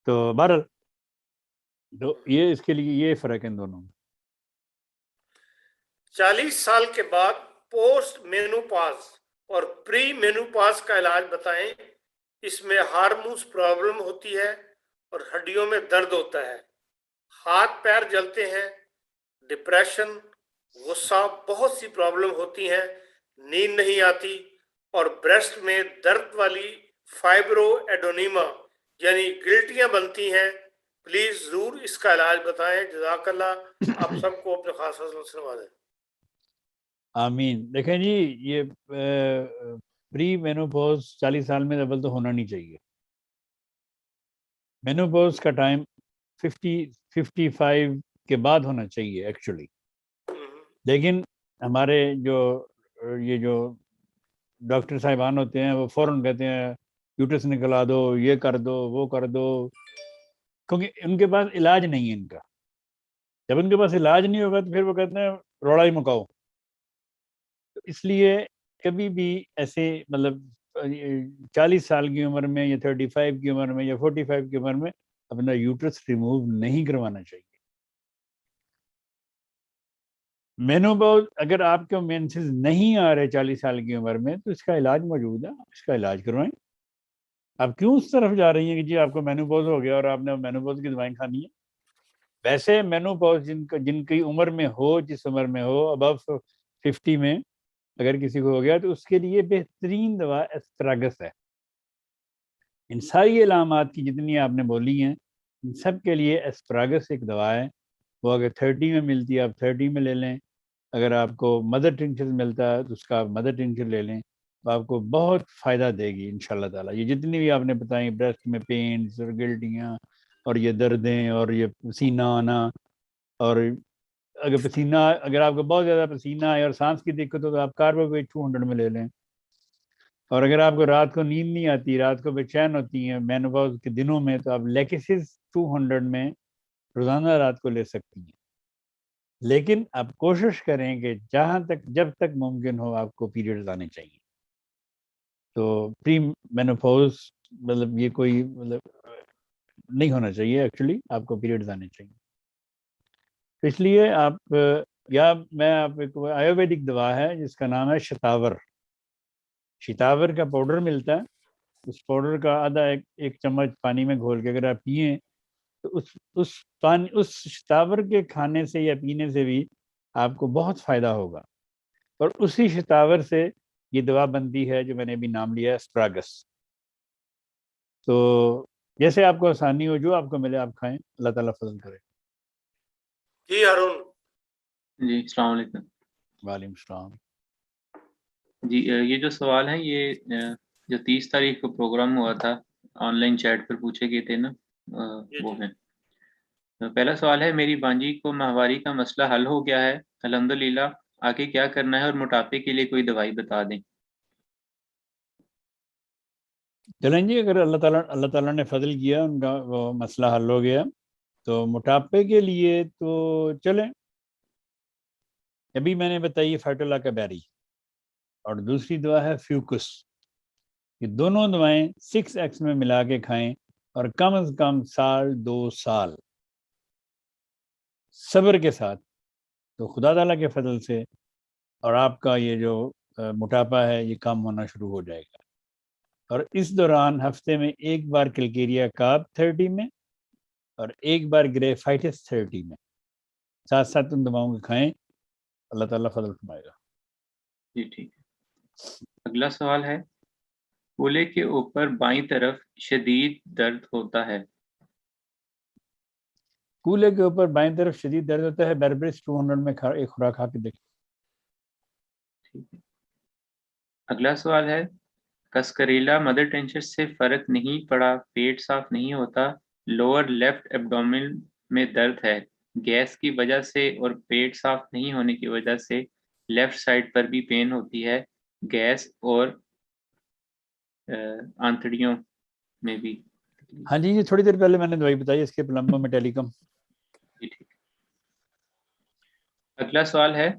تو بہرحال تو یہ اس کے لیے یہ فرق ہے ان دونوں میں. 40 سال کے بعد پوسٹ مینوپاز اور پری مینوپاز کا علاج بتائیں. اس میں ہارمونز پرابلم ہوتی ہے اور ہڈیوں میں درد ہوتا ہے، ہاتھ پیر جلتے ہیں، ڈپریشن، غصہ، بہت سی پرابلم ہوتی ہیں، نیند نہیں آتی، اور بریسٹ میں درد والی فائبرو ایڈونیما یعنی گلٹیاں بنتی ہیں. پلیز ضرور اس کا علاج بتائیں. جزاک اللہ. آپ سب کو اپنے خاص فضل سے نوازیں. آمین. دیکھیں جی، یہ پری مینوپوز 40 سال میں اول تو ہونا نہیں چاہیے. مینوپوز کا ٹائم 55 کے بعد ہونا چاہیے ایکچولی. لیکن ہمارے یہ جو ڈاکٹر صاحبان ہوتے ہیں وہ فوراً کہتے ہیں یوٹرس نکلا دو، یہ کر دو، وہ کر دو، کیونکہ ان کے پاس علاج نہیں ہے ان کا. جب ان کے پاس علاج نہیں ہوگا تو پھر وہ کہتے ہیں روڑا ہی مکاؤ. تو اس لیے کبھی بھی ایسے مطلب 40 سال کی عمر میں یا 35 کی عمر میں یا 45 کی عمر میں اپنا یوٹرس ریموو نہیں کروانا چاہیے. مینوپاز اگر آپ کے مینسز نہیں آ رہے 40 سال کی عمر میں تو اس کا علاج موجود ہے، اس کا علاج کروائیں. آپ کیوں اس طرف جا رہی ہیں کہ جی آپ کو مینوپاز ہو گیا اور آپ نے مینوپاز کی دوائیں کھانی ہیں؟ ویسے مینوپاز جن کی عمر میں ہو، جس عمر میں ہو ابو 50 میں اگر کسی کو ہو گیا تو اس کے لیے بہترین دوا ایسپراگس ہے. ان ساری علامات کی جتنی آپ نے بولی ہیں ان سب کے لیے ایسپراگس ایک دوا ہے. وہ اگر 30 میں ملتی ہے آپ 30 میں لے لیں. اگر آپ کو مدر ٹنچر ملتا ہے تو اس کا آپ مدر ٹنچر لے لیں تو آپ کو بہت فائدہ دے گی انشاءاللہ تعالیٰ. یہ جتنی بھی آپ نے بتائیں بریسٹ میں پینز اور گلٹیاں اور یہ دردیں اور یہ پسینہ آنا، اور اگر آپ کو بہت زیادہ پسینہ آئے اور سانس کی دقت ہو تو آپ کاربوویٹ 200 میں لے لیں. اور اگر آپ کو رات کو نیند نہیں آتی، رات کو بے چین ہوتی ہیں مینوپاز کے دنوں میں، تو آپ لیکسس 200 میں روزانہ رات کو لے سکتی ہیں. لیکن آپ کوشش کریں کہ جب تک ممکن ہو آپ کو پیریڈز آنے چاہیے. تو پری مینوپاز مطلب یہ کوئی مطلب نہیں ہونا چاہیے، ایکچولی آپ کو پیریڈز آنے چاہیے. تو اس لیے آپ ایک آیورویدک دوا ہے جس کا نام ہے شتاور. شتاور کا پاؤڈر ملتا ہے. اس پاؤڈر کا آدھا ایک چمچ پانی میں گھول کے اگر آپ پئیں تو اس شتاور کے کھانے سے یا پینے سے بھی آپ کو بہت فائدہ ہوگا. اور اسی شتاور سے یہ دوا بنتی ہے جو میں نے ابھی نام لیا ہے اسپراگس. تو جیسے آپ کو آسانی ہو، جو آپ کو ملے آپ کھائیں. اللہ تعالیٰ فضل کرے. جی ہارون. جی السلام علیکم. وعلیکم السلام. جی یہ جو سوال ہے یہ جو 30 تاریخ کو پروگرام ہوا تھا آن لائن چیٹ پر پوچھے گئے تھے نا، وہ ہیں. پہلا سوال ہے، میری بانجی کو ماہواری کا مسئلہ حل ہو گیا ہے الحمدللہ، آگے کیا کرنا ہے اور موٹاپے کے لیے کوئی دوائی بتا دیں. چلیں جی، اگر اللہ تعالیٰ نے فضل کیا ان کا وہ مسئلہ حل ہو گیا تو موٹاپے کے لیے تو چلیں. ابھی میں نے بتائی فائٹولا کا بیری اور دوسری دوا ہے فیوکس. یہ دونوں دوائیں 6x میں ملا کے کھائیں اور کم از کم 1-2 سال صبر کے ساتھ، تو خدا تعالیٰ کے فضل سے اور آپ کا یہ جو موٹاپا ہے یہ کم ہونا شروع ہو جائے گا. اور اس دوران ہفتے میں ایک بار کلکیریا کارب 30 میں اور ایک بار گریفائٹس 30 میں، ساتھ ساتھ ان دواؤں کو کھائیں. اللہ تعالیٰ فضل فرمائے گا. جی ٹھیک ہے. اگلا سوال ہے، کولے کے اوپر بائیں طرف شدید درد ہوتا ہے. کولے کے اوپر بائیں طرف شدید درد ہوتا ہے، بربرس 200 میں ایک خوراک کھا کے دیکھیں. ٹھیک ہے. اگلا سوال ہے، کسکریلا مدر ٹینچر سے فرق نہیں پڑا، پیٹ صاف نہیں ہوتا، لوور لیفٹ ایبڈومن میں درد ہے، گیس کی وجہ سے اور پیٹ صاف نہیں ہونے کی وجہ سے لیفٹ سائڈ پر بھی پین ہوتی ہے، گیس اور آنتڑیوں میں بھی۔ ہاں جی، یہ تھوڑی دیر پہلے میں نے دوائی بتائی اس کے پلمبو میں ٹیلیکم۔ جی ٹھیک۔ اگلا سوال ہے،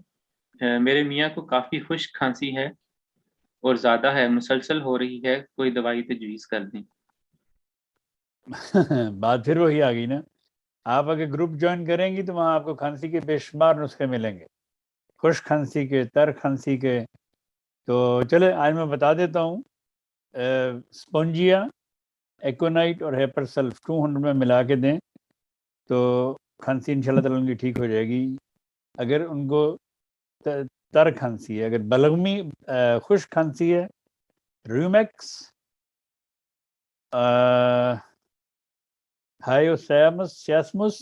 میرے میاں کو کافی خشک کھانسی ہے اور زیادہ ہے، مسلسل ہو رہی ہے، کوئی دوائی تجویز کر دیں۔ بات پھر وہی آ گئی نا، آپ اگر گروپ جوائن کریں گی تو وہاں آپ کو کھانسی کے بے شمار نسخے ملیں گے، خشک کھانسی کے، تر کھانسی کے۔ تو چلے آج میں بتا دیتا ہوں، اسپونجیا، ایکونائٹ اور ہیپر سلف 200 میں ملا کے دیں تو کھانسی انشاءاللہ تعالیٰ ان کی ٹھیک ہو جائے گی۔ اگر ان کو تر کھانسی ہے، اگر بلغمی خشک کھانسی ہے، ریومیکس، سیاسمس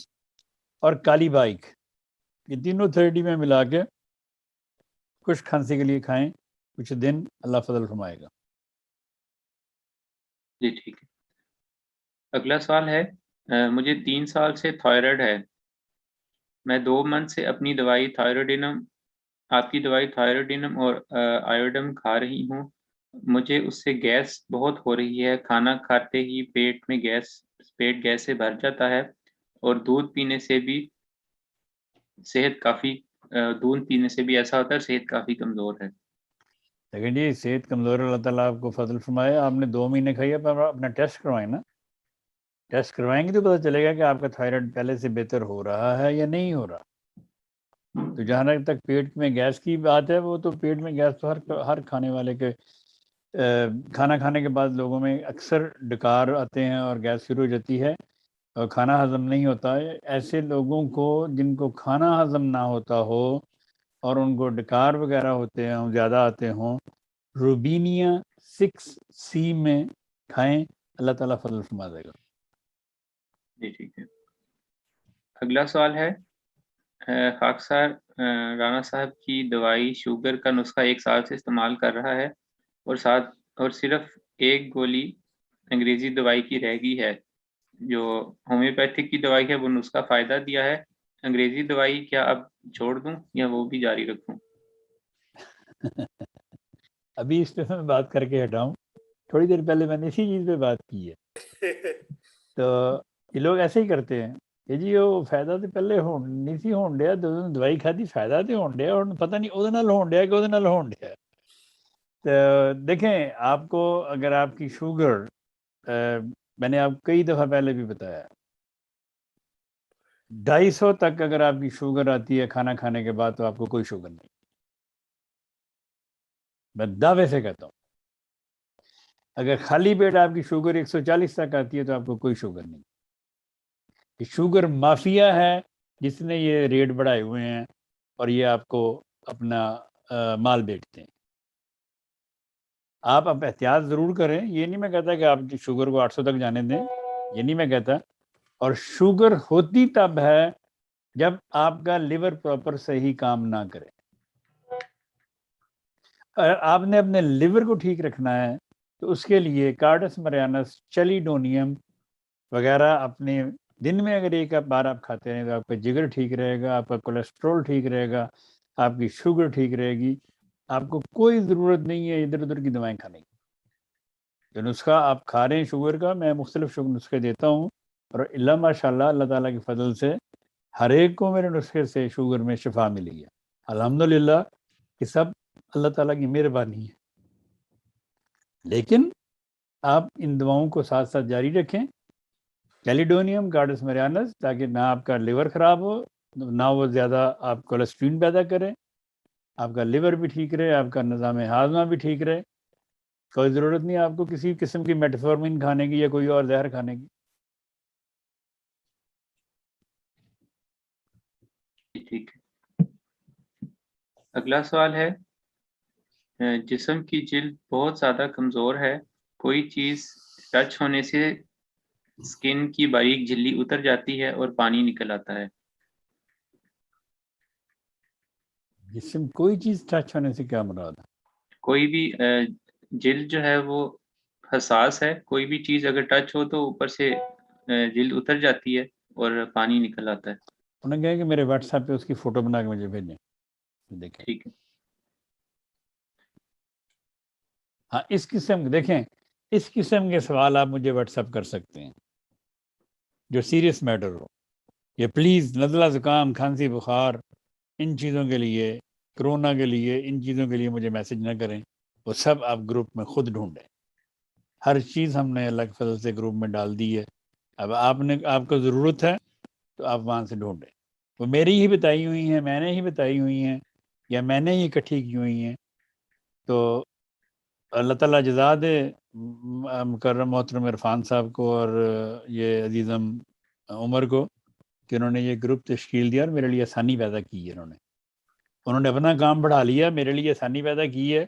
اور کالی بائک، یہ تینوں 30 میں ملا کے خشک کھانسی کے لیے کھائیں، کچھ دن اللہ فضل فرمائے گا۔ جی ٹھیک ہے۔ اگلا سوال ہے، مجھے 3 سال سے تھائرائڈ ہے، میں 2 منتھ سے اپنی دوائی تھائروڈینم، آپ کی دوائی تھائروڈینم اور آیوڈم کھا رہی ہوں، مجھے اس سے گیس بہت ہو رہی ہے، کھانا کھاتے ہی پیٹ گیس سے بھر جاتا ہے، اور دودھ پینے سے بھی ایسا ہوتا ہے، صحت کافی کمزور ہے۔ لیکن جی صحت کمزور ہے، اللہ تعالیٰ آپ کو فضل فرمائے۔ آپ نے 2 مہینے کھائی ہے، پر اپنا ٹیسٹ کروائیں نا، ٹیسٹ کروائیں گے تو پتہ چلے گا کہ آپ کا تھائرائڈ پہلے سے بہتر ہو رہا ہے یا نہیں ہو رہا۔ تو جہاں تک پیٹ میں گیس کی بات ہے، وہ تو پیٹ میں گیس تو ہر کھانے والے کے کھانا کھانے کے بعد لوگوں میں اکثر ڈکار آتے ہیں اور گیس شروع ہو جاتی ہے اور کھانا ہضم نہیں ہوتا ہے۔ ایسے لوگوں کو جن کو کھانا ہضم نہ ہوتا ہو اور ان کو ڈکار وغیرہ ہوتے ہوں، زیادہ آتے ہوں، روبینیا 6C میں کھائیں، اللہ تعالیٰ فضل فرما دے گا۔ جی ٹھیک ہے۔ اگلا سوال ہے، خاکسار رانا صاحب کی دوائی شوگر کا نسخہ 1 سال سے استعمال کر رہا ہے اور صرف 1 گولی انگریزی دوائی کی رہ گئی ہے، جو ہومیوپیتھک کی دوائی ہے وہ نسخہ فائدہ دیا ہے، انگریزی دوائی کیا اب چھوڑ دوں یا وہ بھی جاری رکھوں؟ ابھی اس پہ میں بات کر کے ہٹاؤں، تھوڑی دیر پہلے میں نے اسی چیز پہ بات کی ہے۔ تو یہ لوگ ایسے ہی کرتے ہیں کہ جی وہ فائدہ تو پہلے نہیں سی ہون ڈیا، دوائی کھادی فائدہ تو ہون ڈیا، اور پتہ نہیں وہ ہون ڈیا کہ وہ ہون ڈیا۔ تو دیکھیں، آپ کو اگر آپ کی شوگر، میں نے آپ کئی دفعہ پہلے بھی بتایا، 250 تک اگر آپ کی شوگر آتی ہے کھانا کھانے کے بعد تو آپ کو کوئی شوگر نہیں، میں دعوے سے کہتا ہوں۔ اگر خالی پیٹ آپ کی شوگر 140 تک آتی ہے تو آپ کو کوئی شوگر نہیں۔ یہ شوگر مافیا ہے جس نے یہ ریٹ بڑھائے ہوئے ہیں اور یہ آپ کو اپنا مال بیچتے ہیں۔ آپ اب احتیاط ضرور کریں، یہ نہیں میں کہتا کہ آپ کی شوگر کو 800 تک جانے دیں، یہ نہیں میں کہتا۔ اور شوگر ہوتی تب ہے جب آپ کا لیور پراپر صحیح کام نہ کرے۔ اگر آپ نے اپنے لیور کو ٹھیک رکھنا ہے تو اس کے لیے کارڈس مریانس، چیلیڈونیم وغیرہ اپنے دن میں اگر 1 بار آپ کھاتے رہیں تو آپ کا جگر ٹھیک رہے گا، آپ کا کولیسٹرول ٹھیک رہے گا، آپ کی شوگر ٹھیک رہے گی۔ آپ کو کوئی ضرورت نہیں ہے ادھر ادھر کی دوائیں کھانے کی۔ جو نسخہ آپ کھا رہے ہیں شوگر کا، میں مختلف نسخے دیتا ہوں، اور اللہ ماشاء اللہ، اللہ تعالیٰ کے فضل سے ہر ایک کو میرے نسخے سے شوگر میں شفا ملی ہے الحمدللہ، کہ سب اللہ تعالیٰ کی مہربانی ہے۔ لیکن آپ ان دواؤں کو ساتھ ساتھ جاری رکھیں، کیلیڈونیم، کارڈس مریانس، تاکہ نہ آپ کا لیور خراب ہو، نہ وہ زیادہ آپ کولیسٹرین پیدا کرے، آپ کا لیور بھی ٹھیک رہے، آپ کا نظام ہاضمہ بھی ٹھیک رہے۔ کوئی ضرورت نہیں آپ کو کسی قسم کی میٹفورمین کھانے کی یا کوئی اور زہر کھانے کی۔ ٹھیک ہے۔ اگلا سوال ہے، جسم کی جلد بہت زیادہ کمزور ہے، کوئی چیز ٹچ ہونے سے سکن کی باریک جھلی اتر جاتی ہے اور پانی نکل آتا ہے۔ جسم کوئی چیز ٹچ ہونے سے کیا مراد ہے؟ کوئی بھی جلد جو ہے وہ حساس ہے، کوئی بھی چیز اگر ٹچ ہو تو اوپر سے جلد اتر جاتی ہے اور پانی نکل آتا ہے. انہوں نے کہا کہ میرے واٹس ایپ پہ اس کی فوٹو بنا کے مجھے بھیجیں. دیکھیں ٹھیک ہے. ہاں اس قسم دیکھیں اس قسم کے سوال آپ مجھے واٹس ایپ کر سکتے ہیں جو سیریس میٹر ہو. یہ پلیز نزلہ زکام کھانسی بخار ان چیزوں کے لیے، کرونا کے لیے، ان چیزوں کے لیے مجھے میسج نہ کریں. وہ سب آپ گروپ میں خود ڈھونڈیں. ہر چیز ہم نے اللہ کے فضل سے گروپ میں ڈال دی ہے. اب آپ کو ضرورت ہے تو آپ وہاں سے ڈھونڈیں. وہ میری ہی بتائی ہوئی ہیں، میں نے ہی بتائی ہوئی ہیں، یا میں نے ہی اکٹھی کی ہوئی ہیں. تو اللہ تعالیٰ جزا دے مکرم محترم عرفان صاحب کو اور یہ عزیزم عمر کو کہ انہوں نے یہ گروپ تشکیل دیا اور میرے لیے آسانی پیدا کی ہے. انہوں نے اپنا کام بڑھا لیا، میرے لیے آسانی پیدا کی ہے،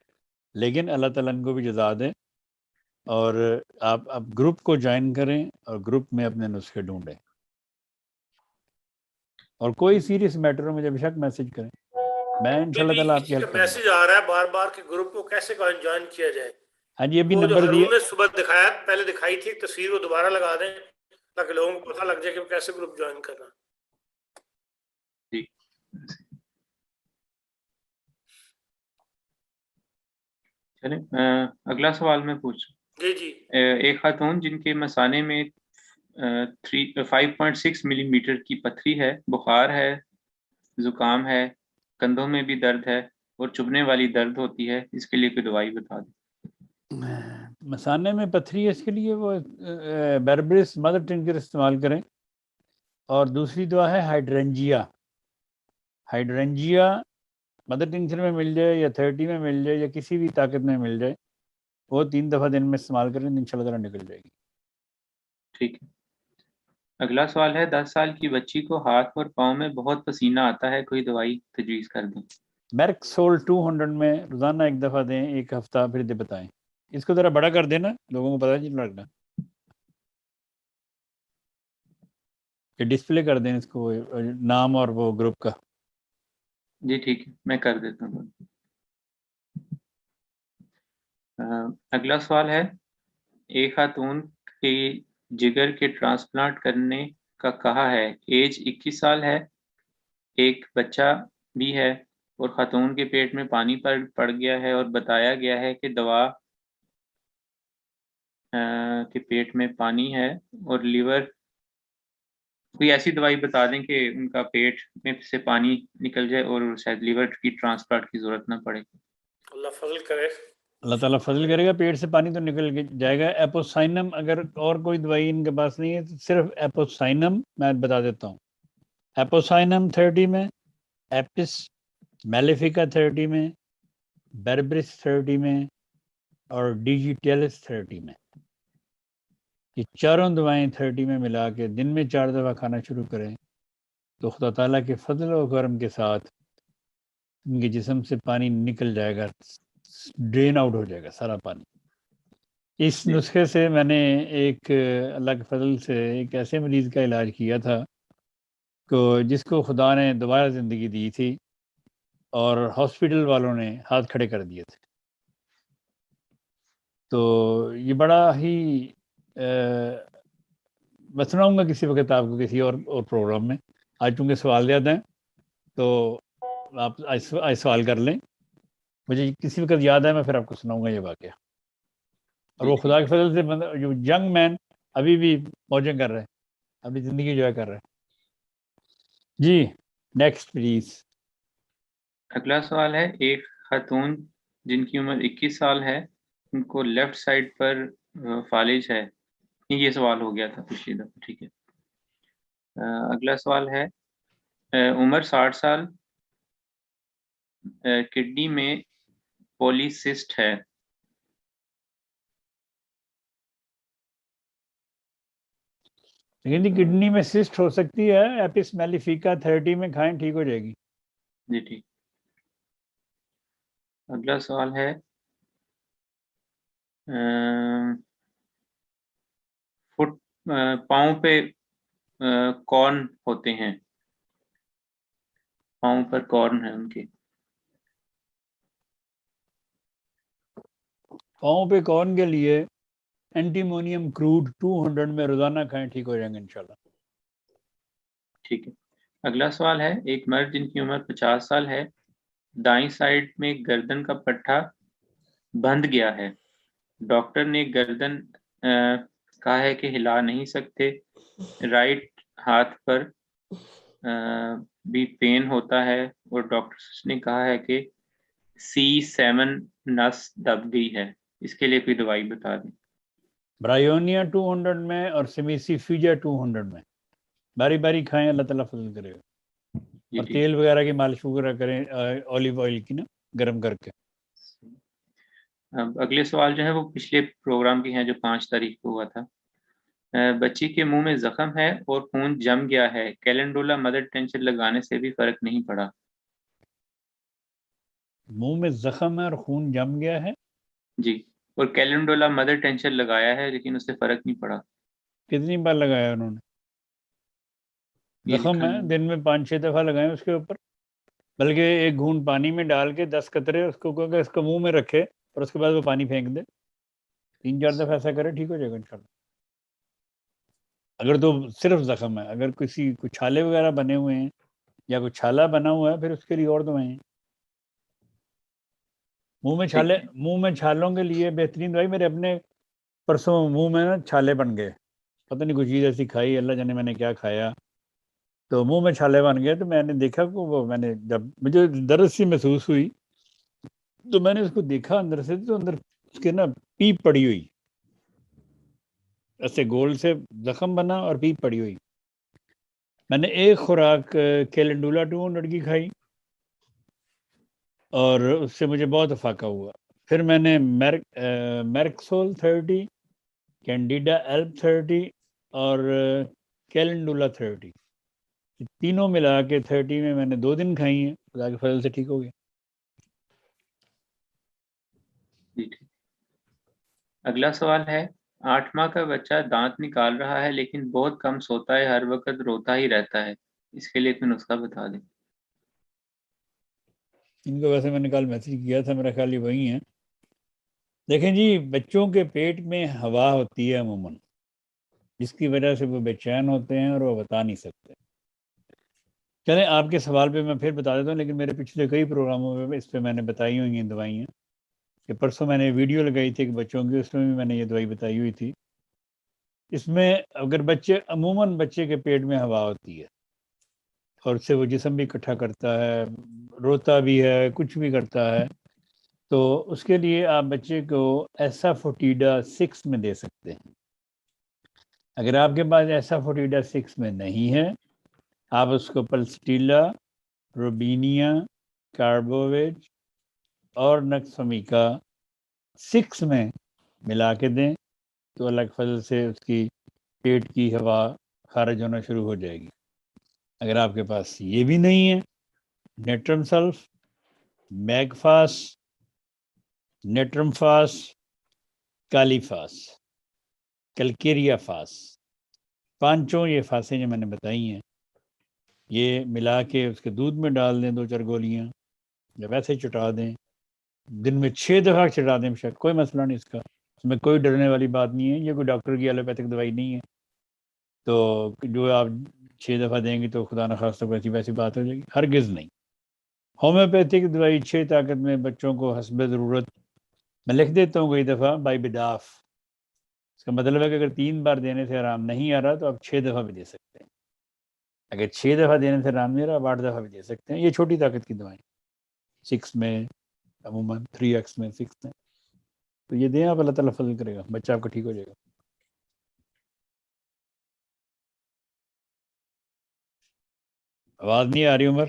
لیکن اللہ تعالیٰ ان کو بھی جزا دے. اور آپ گروپ کو جوائن کریں اور گروپ میں اپنے نسخے ڈھونڈیں. اور کوئی سیریس میٹر ہو مجھے بے شک میسج کریں، میں انشاءاللہ تعالیٰ آپ کی ہیلپ کروں گا. میسج آ رہا ہے بار بار کہ گروپ کو کیسے جوائن کیا جائے. ہاں جی ابھی وہ جو نمبر دیا. ہارون نے صبح دکھایا، پہلے دکھائی تھی تصویر، وہ دوبارہ لگا دیں تاکہ لوگوں کو پتہ لگ جائے کہ کیسے گروپ جوائن کرنا. جی چلیں اگلا سوال میں پوچھوں. جی جی. ایک خاتون جن کے مثانے میں 5.6 ملی میٹر کی پتھری ہے، بخار ہے، زکام ہے، کندھوں میں بھی درد ہے اور چبھنے والی درد ہوتی ہے، اس کے لیے کوئی دوائی بتا دیں. مثانے میں پتھری ہے، اس کے لیے وہ بربرس مدر ٹنکر استعمال کریں. اور دوسری دعا ہے ہائیڈرنجیا. مدر ٹنکر میں مل جائے یا 30 میں مل جائے یا کسی بھی طاقت میں مل جائے، وہ 3 دفعہ دن میں استعمال کریں، انشاءاللہ تعالیٰ نکل جائے گی. ٹھیک ہے. اگلا سوال ہے 10 سال کی بچی کو ہاتھ اور پاؤں میں بہت پسینہ آتا ہے، کوئی دوائی تجویز کر دیں. میرک سول 200 میں روزانہ 1 دفعہ دیں، 1 ہفتہ پھر دے بتائیں. اس کو ذرا بڑا کر دینا، لوگوں کو پتہ نہیں لگنا. یہ ڈسپلے کر دیں اس کو، نام اور وہ گروپ کا. جی ٹھیک ہے، میں کر دیتا ہوں. اگلا سوال ہے ایک خاتون کی جگر کے ٹرانسپلانٹ کرنے کا کہا ہے، ایج 21 سال ہے، ایک بچہ بھی ہے اور خاتون کے پیٹ میں پانی پڑ گیا ہے اور بتایا گیا ہے کہ دوا کے پیٹ میں پانی ہے اور لیور، کوئی ایسی دوائی بتا دیں کہ ان کا پیٹ میں سے پانی نکل جائے اور شاید لیور کی ٹرانسپلانٹ کی ضرورت نہ پڑے. اللہ فضل کرے. اللہ تعالیٰ فضل کرے گا، پیٹ سے پانی تو نکل جائے گا. ایپوسائنم، اگر اور کوئی دوائی ان کے پاس نہیں ہے تو صرف ایپوسائنم میں بتا دیتا ہوں. ایپوسائنم 30 میں، ایپس میلیفیکا 30 میں، بربرس 30 میں اور ڈیجیٹیلس 30 میں. یہ چاروں دوائیں 30 میں ملا کے دن میں 4 دفعہ کھانا شروع کریں تو خدا تعالیٰ کے فضل و کرم کے ساتھ ان کے جسم سے پانی نکل جائے گا، ڈرین آؤٹ ہو جائے گا سارا پانی. اس نسخے سے میں نے ایک اللہ کے فضل سے ایک ایسے مریض کا علاج کیا تھا جس کو خدا نے دوبارہ زندگی دی تھی اور ہاسپٹل والوں نے ہاتھ کھڑے کر دیے تھے. تو یہ بڑا ہی میں سناؤں گا کسی وقت آپ کو کسی اور پروگرام میں. آج چونکہ سوال زیادہ ہیں تو آپ آج سوال کر لیں، مجھے کسی وقت یاد ہے میں پھر آپ کو سناؤں گا یہ واقعہ. اور وہ خدا کے فضل سے جو ینگ مین ابھی بھی موجیں کر رہے ہیں، ابھی زندگی جو ہے کر رہے ہیں. جی نیکسٹ پلیز. اگلا سوال ہے ایک خاتون جن کی عمر 21 سال ہے، ان کو لیفٹ سائڈ پر فالج ہے. یہ سوال ہو گیا تھا پچھلی دفعہ. ٹھیک ہے. اگلا سوال ہے عمر 60 سال، کڈنی میں پولیسسٹ ہے. لیکن کڈنی میں سسٹ ہو سکتی ہے، ایپس میلیفیکا 30 میں کھائیں، ٹھیک ہو جائے گی. جی ٹھیک. اگلا سوال ہے پاؤں پہ کارن ہوتے ہیں، پاؤں پر کارن ہیں ان کے. پاؤں پہ کون کے لیے اینٹیمونیم کروڈ 200 میں روزانہ کھائیں، ٹھیک ہو جائیں گے انشاءاللہ۔ ٹھیک ہے، اگلا سوال ہے، ایک مرد جن کی عمر 50 سال ہے، دائیں سائڈ میں گردن کا پٹھا بندھ گیا ہے، ڈاکٹر نے گردن کہا ہے کہ ہلا نہیں سکتے، رائٹ ہاتھ پر بھی پین ہوتا ہے، اور ڈاکٹر نے کہا ہے کہ C7 نس دب گئی ہے، اس کے لیے کوئی دوائی بتا دیں۔ برائیونیا 200 میں اور سمیسی فیجا 200 میں باری باری کھائیں، اللہ تعالیٰ فضل کرے گا۔ اور ٹھیک تیل وغیرہ کی مالش وغیرہ کریں، اولیو آئل کی نا، گرم کر کے۔ اب اگلے سوال جو ہے وہ پچھلے پروگرام کی ہیں جو 5 تاریخ کو ہوا تھا۔ بچی کے منہ میں زخم ہے اور خون جم گیا ہے، کیلنڈولا مدر ٹینشن لگانے سے بھی فرق نہیں پڑا۔ منہ میں زخم ہے اور خون جم گیا ہے، جی، اور کیلنڈولا مدر ٹینشن لگایا ہے لیکن اس سے فرق نہیں پڑا۔ کتنی بار لگایا انہوں نے؟ یہ زخم لکھا ہے، دن میں 5-6 دفعہ لگائیں اس کے اوپر، بلکہ ایک گھونٹ پانی میں ڈال کے 10 قطرے اس کو اس کو منہ میں رکھے اور اس کے بعد وہ پانی پھینک دے، 3-4 دفعہ ایسا کرے، ٹھیک ہو جائے گا انشاءاللہ۔ اگر تو صرف زخم ہے، اگر کسی کچھ چھالے وغیرہ بنے ہوئے ہیں یا کوئی چھالا بنا ہوا ہے پھر اس کے لیے اور دوائیں ہیں۔ ٹھیک ہے، منہ میں چھالوں کے لیے بہترین دوائی، میرے اپنے پرسوں منہ میں نا چھالے بن گئے، پتہ نہیں کچھ چیز ایسی کھائی، اللہ جانے میں نے کیا کھایا، تو منہ میں چھالے بن گئے، تو میں نے دیکھا کہ وہ، میں نے جب مجھے درد سی محسوس ہوئی تو میں نے اس کو دیکھا اندر سے، تو اندر اس کے نا پیپ پڑی ہوئی، ایسے گول سے زخم بنا اور پیپ پڑی ہوئی۔ میں نے ایک خوراک کیلنڈولا 200 کی کھائی اور اس سے مجھے بہت افاقہ ہوا۔ پھر میں نے میرکسول 30، کینڈیڈا ایلپ 30 اور کیلنڈولا 30، تینوں ملا کے 30 میں نے 2 دن کھائی ہیں، خدا کے فضل سے ٹھیک ہو گیا۔ جی ٹھیک۔ اگلا سوال ہے، 8 ماہ کا بچہ دانت نکال رہا ہے لیکن بہت کم سوتا ہے، ہر وقت روتا ہی رہتا ہے، اس کے لیے کوئی نسخہ بتا دیں۔ ان کو ویسے میں نے کل میسیج کیا تھا، میرا خیال یہ وہی ہیں۔ دیکھیں جی، بچوں کے پیٹ میں ہوا ہوتی ہے عموماً، جس کی وجہ سے وہ بے چین ہوتے ہیں اور وہ بتا نہیں سکتے۔ چلیں آپ کے سوال پہ میں پھر بتا دیتا ہوں، لیکن میرے پچھلے کئی پروگراموں میں اس پہ میں نے بتائی ہوئی ہیں دوائیاں، کہ پرسوں میں نے ویڈیو لگائی تھی کہ بچوں کی، اس میں بھی میں نے یہ دوائی بتائی ہوئی تھی۔ اس میں اگر عموماً بچے کے پیٹ میں ہوا ہوتی ہے اور اس سے وہ جسم بھی اکٹھا کرتا ہے، روتا بھی ہے، کچھ بھی کرتا ہے، تو اس کے لیے آپ بچے کو ایسا فوٹیڈا 6 میں دے سکتے ہیں۔ اگر آپ کے پاس ایسا فوٹیڈا 6 میں نہیں ہے، آپ اس کو پلسٹیلا، روبینیا، کاربوویج اور نکسمیکا 6 میں ملا کے دیں، تو اللہ کے فضل سے اس کی پیٹ کی ہوا خارج ہونا شروع ہو جائے گی۔ اگر آپ کے پاس یہ بھی نہیں ہے، نیٹرم سلف، میگ فاس، نیٹرم فاس، کالی فاس، کلکیریا فاس، 5 یہ فاسیں جو میں نے بتائی ہیں، یہ ملا کے اس کے دودھ میں ڈال دیں 2-4 گولیاں، جب ایسے چٹا دیں، دن میں 6 دفعہ چٹا دیں، شاید کوئی مسئلہ نہیں، اس کا اس میں کوئی ڈرنے والی بات نہیں ہے، یہ کوئی ڈاکٹر کی ایلوپیتھک دوائی نہیں ہے، تو جو آپ 6 دفعہ دیں گے تو خدا نخواستہ کوئی ایسی ویسی بات ہو جائے گی، ہرگز نہیں۔ ہومیوپیتھک دوائی 6 طاقت میں بچوں کو حسب ضرورت میں لکھ دیتا ہوں کئی دفعہ، بائی بداف، اس کا مطلب ہے کہ اگر 3 بار دینے سے آرام نہیں آ رہا تو آپ 6 دفعہ بھی دے سکتے ہیں، اگر 6 دفعہ دینے سے آرام نہیں آ رہا آپ 8 دفعہ بھی دے سکتے ہیں۔ یہ چھوٹی طاقت کی دوائیں 6 میں، عموماً 3x میں، 6 میں، تو یہ دیں آپ، اللہ تعالیٰ فضل کرے گا، بچہ آپ کا ٹھیک ہو جائے گا۔ آواز نہیں آ رہی عمر؟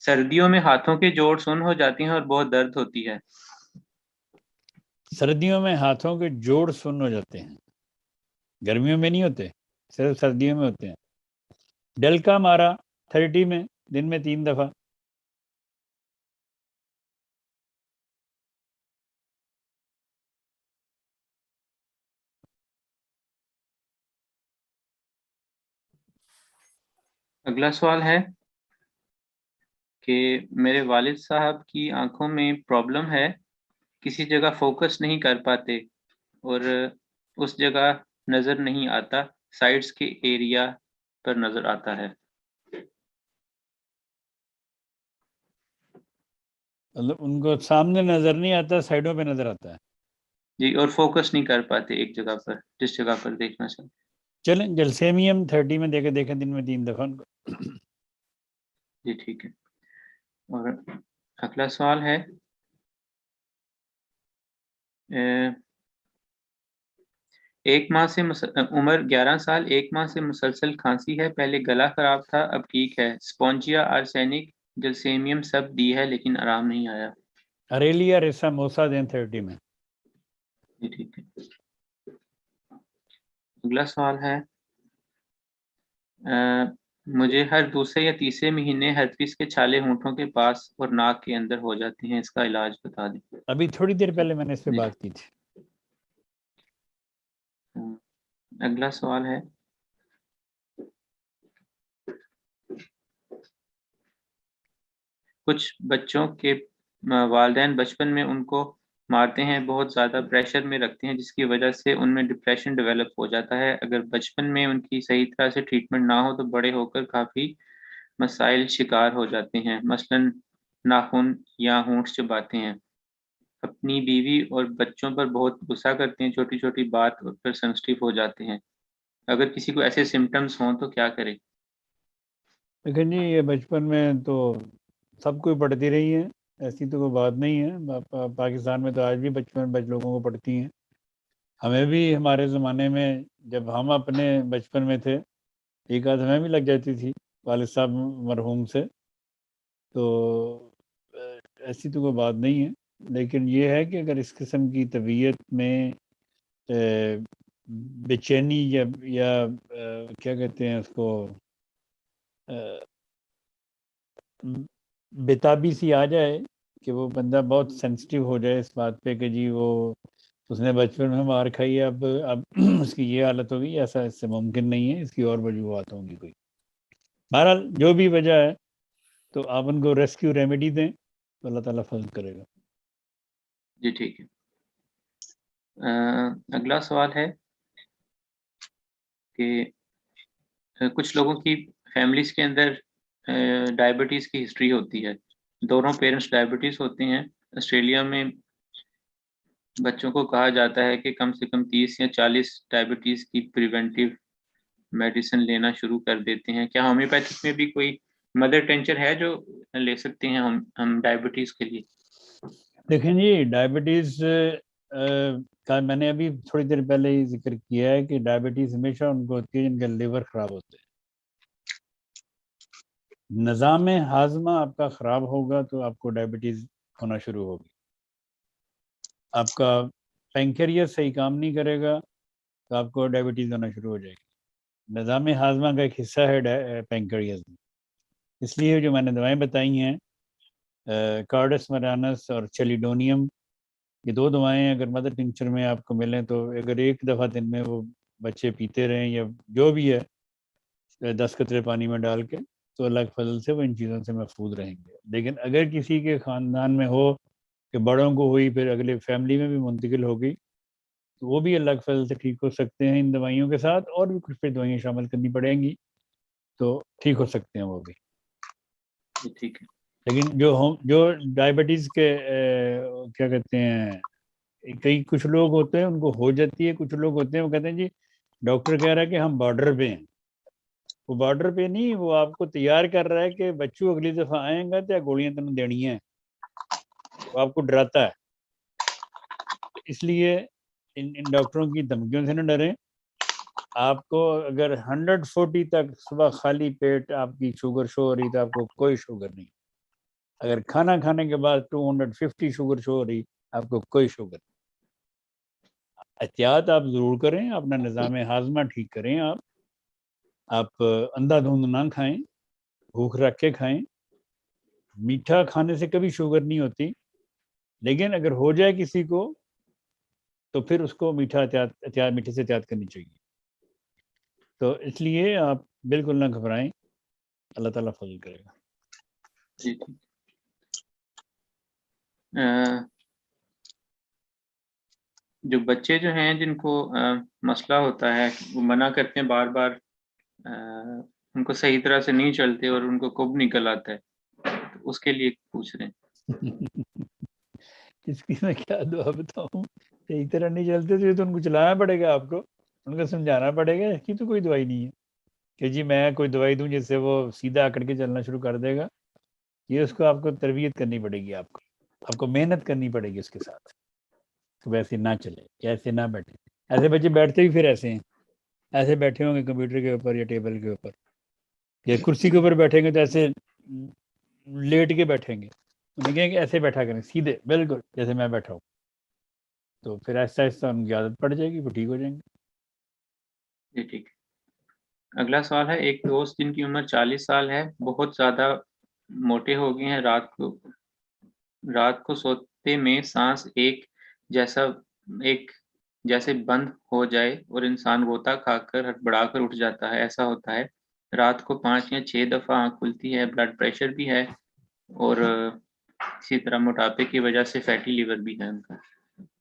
سردیوں میں ہاتھوں کے جوڑ سن ہو جاتی ہیں اور بہت درد ہوتی ہے۔ سردیوں میں ہاتھوں کے جوڑ سن ہو جاتے ہیں، گرمیوں میں نہیں ہوتے، صرف سردیوں میں ہوتے ہیں۔ ڈیلکا مارا 30 میں، دن میں 3 دفعہ۔ اگلا سوال ہے کہ میرے والد صاحب کی آنکھوں میں پرابلم ہے، کسی جگہ فوکس نہیں کر پاتے اور اس جگہ نظر نہیں آتا، سائڈس کے ایریا پر نظر آتا ہے۔ مطلب ان کو سامنے نظر نہیں آتا، سائڈوں پہ نظر آتا ہے۔ جی، اور فوکس نہیں کر پاتے ایک جگہ پر، جس جگہ پر دیکھنا چاہتے۔ چلیں جلسیمیم 30 میں دیکھیں دن میں 3 دفعہ ان کو۔ جی ٹھیک ہے۔ اور اگلا سوال ہے ایک ماہ سے عمر 11 سال، 1 ماہ سے مسلسل کھانسی ہے، پہلے گلا خراب تھا اب ٹھیک ہے، سپونجیا، آرسینک، جلسیمیم سب دی ہے لیکن آرام نہیں آیا۔ اریلیا ریسا موسا دیں 30 میں۔ جی ٹھیک ہے۔ اگلا سوال ہے مجھے ہر دوسرے یا تیسرے مہینے ہرپیس کے چھالے ہونٹوں کے پاس اور ناک کے اندر ہو جاتے ہیں، اس کا علاج بتا دیں۔ ابھی تھوڑی دیر پہلے میں نے اس پہ جی۔ بات کی تھی۔ اگلا سوال ہے کچھ بچوں کے والدین بچپن میں ان کو مارتے ہیں، بہت زیادہ پریشر میں رکھتے ہیں، جس کی وجہ سے ان میں ڈپریشن ڈیولپ ہو جاتا ہے۔ اگر بچپن میں ان کی صحیح طرح سے ٹریٹمنٹ نہ ہو تو بڑے ہو کر کافی مسائل شکار ہو جاتے ہیں، مثلا ناخن یا ہونٹ چباتے ہیں، اپنی بیوی اور بچوں پر بہت غصہ کرتے ہیں، چھوٹی چھوٹی بات پر سینسٹیو ہو جاتے ہیں۔ اگر کسی کو ایسے سمٹمز ہوں تو کیا کرے؟ لیکن جی یہ بچپن میں تو سب کوئی پڑھتی رہی ہیں، ایسی تو کوئی بات نہیں ہے۔ پاکستان میں تو آج بھی بچپن لوگوں کو پڑھتی ہیں۔ ہمیں بھی ہمارے زمانے میں جب ہم اپنے بچپن میں تھے ایک آدھ ہمیں بھی لگ جاتی تھی والد صاحب مرحوم سے، تو ایسی تو کوئی بات نہیں ہے۔ لیکن یہ ہے کہ اگر اس قسم کی طبیعت میں بے چینی یا کیا کہتے ہیں اس کو بےتابی سی آ جائے کہ وہ بندہ بہت سینسٹیو ہو جائے اس بات پہ کہ جی وہ اس نے بچپن میں مار کھائی ہے، اب اس کی یہ حالت ہوگی، ایسا اس سے ممکن نہیں ہے، اس کی اور وجوہات ہوں گی کوئی۔ بہرحال جو بھی وجہ ہے تو آپ ان کو ریسکیو ریمیڈی دیں تو اللہ تعالیٰ فضل کرے گا۔ جی ٹھیک ہے۔ اگلا سوال ہے کہ کچھ لوگوں کی فیملیز کے اندر ڈائبٹیز کی ہسٹری ہوتی ہے، دونوں پیرنٹس ڈائبٹیز ہوتے ہیں۔ آسٹریلیا میں بچوں کو کہا جاتا ہے کہ کم سے کم 30 یا 40 ڈائبٹیز کی پریونٹیو میڈیسن لینا شروع کر دیتے ہیں۔ کیا ہومیوپیتھک میں بھی کوئی مدر ٹینچر ہے جو لے سکتے ہیں ہم ڈائبٹیز کے لیے؟ دیکھیں جی ڈائبٹیز کا میں نے ابھی تھوڑی دیر پہلے ہی ذکر کیا ہے کہ ڈائبٹیز ہمیشہ ان کو ہوتی ہے جن کا لیور خراب ہوتے ہیں۔ نظام ہاضمہ آپ کا خراب ہوگا تو آپ کو ڈائبٹیز ہونا شروع ہوگی۔ آپ کا پینکریاس صحیح کام نہیں کرے گا تو آپ کو ڈائبٹیز ہونا شروع ہو جائے گی۔ نظام ہاضمہ کا ایک حصہ ہے پینکریاس، اس لیے جو میں نے دوائیں بتائی ہیں کارڈس مرانس اور چیلیڈونیم، یہ 2 دوائیں اگر مدر ٹنکچر میں آپ کو ملیں تو اگر ایک دفعہ دن میں وہ بچے پیتے رہیں یا جو بھی ہے 10 قطرے پانی میں ڈال کے، تو اللہ کے فضل سے وہ ان چیزوں سے محفوظ رہیں گے۔ لیکن اگر کسی کے خاندان میں ہو کہ بڑوں کو ہوئی پھر اگلے فیملی میں بھی منتقل ہو گئی تو وہ بھی اللہ کے فضل سے ٹھیک ہو سکتے ہیں ان دوائیوں کے ساتھ، اور بھی کچھ پہ دوائیاں شامل کرنی پڑیں گی تو ٹھیک ہو سکتے ہیں وہ بھی۔ ٹھیک ہے۔ لیکن جو ڈائبٹیز کے کیا کہتے ہیں، کئی کچھ لوگ ہوتے ہیں ان کو ہو جاتی ہے، کچھ لوگ ہوتے ہیں وہ کہتے ہیں جی ڈاکٹر کہہ رہا ہے کہ ہم بارڈر پہ ہیں۔ وہ بارڈر پہ نہیں، وہ آپ کو تیار کر رہا ہے کہ بچوں اگلی دفعہ آئیں گا تو گولیاں تمہیں دینی ہیں، وہ آپ کو ڈراتا ہے۔ اس لیے ان ڈاکٹروں کی دھمکیوں سے نہ ڈریں۔ آپ کو اگر 140 تک صبح خالی پیٹ آپ کی شوگر شو ہو رہی تو آپ کو کوئی شوگر نہیں، اگر کھانا کھانے کے بعد 250 شوگر شو ہو رہی آپ کو کوئی شوگر نہیں۔ احتیاط آپ ضرور کریں، اپنا نظام ہاضمہ ٹھیک کریں، آپ اندھا دھند نہ کھائیں، بھوک رکھ کے کھائیں۔ میٹھا کھانے سے کبھی شوگر نہیں ہوتی، لیکن اگر ہو جائے کسی کو تو پھر اس کو میٹھے سے احتیاط کرنی چاہیے۔ تو اس لیے آپ بالکل نہ گھبرائیں، اللہ تعالیٰ فضل کرے گا۔ جی ٹھیک۔ جو بچے جو ہیں جن کو مسئلہ ہوتا ہے، وہ منع کرتے ہیں بار بار، ان کو صحیح طرح سے نہیں چلتے اور ان کو کب نکل آتا ہے، تو اس کے لیے پوچھ رہے ہیں۔ اس کی میں کیا دعا بتاؤں، صحیح طرح نہیں چلتے تو یہ تو ان کو چلانا پڑے گا، آپ کو ان کو سمجھانا پڑے گا، اس کی تو کوئی دوائی نہیں ہے کہ جی میں کوئی دوائی دوں جس سے وہ سیدھا آکڑ کے چلنا شروع کر دے گا. یہ اس کو آپ کو تربیت کرنی پڑے گی، آپ کو محنت کرنی پڑے گی اس کے ساتھ، تو ویسے نہ چلے، ایسے نہ بیٹھے. ایسے بچے بیٹھتے بھی پھر ایسے ہیں، ایسے بیٹھے ہوں گے کمپیوٹر کے اوپر یا ٹیبل کے اوپر یا کرسی کے اوپر بیٹھیں گے تو ایسے لیٹ کے بیٹھیں گے، انہیں کہیں کہ ایسے بیٹھا کریں سیدھے بالکل جیسے میں بیٹھا ہوں، تو پھر آہستہ آہستہ ان کی عادت پڑ جائے گی، وہ ٹھیک ہو جائیں گے. جی ٹھیک. اگلا سوال ہے، ایک دوست جن کی عمر 40 سال ہے، بہت زیادہ موٹے ہو گئے ہیں، رات کو سوتے میں سانس ایک جیسے بند ہو جائے اور انسان غوطہ کھا کر ہڑبڑا کر اٹھ جاتا ہے، ایسا ہوتا ہے. رات کو 5 یا 6 دفعہ آنکھ کھلتی ہے، بلڈ پریشر بھی ہے اور اسی طرح موٹاپے کی وجہ سے فیٹی لیور بھی ہے ان کا.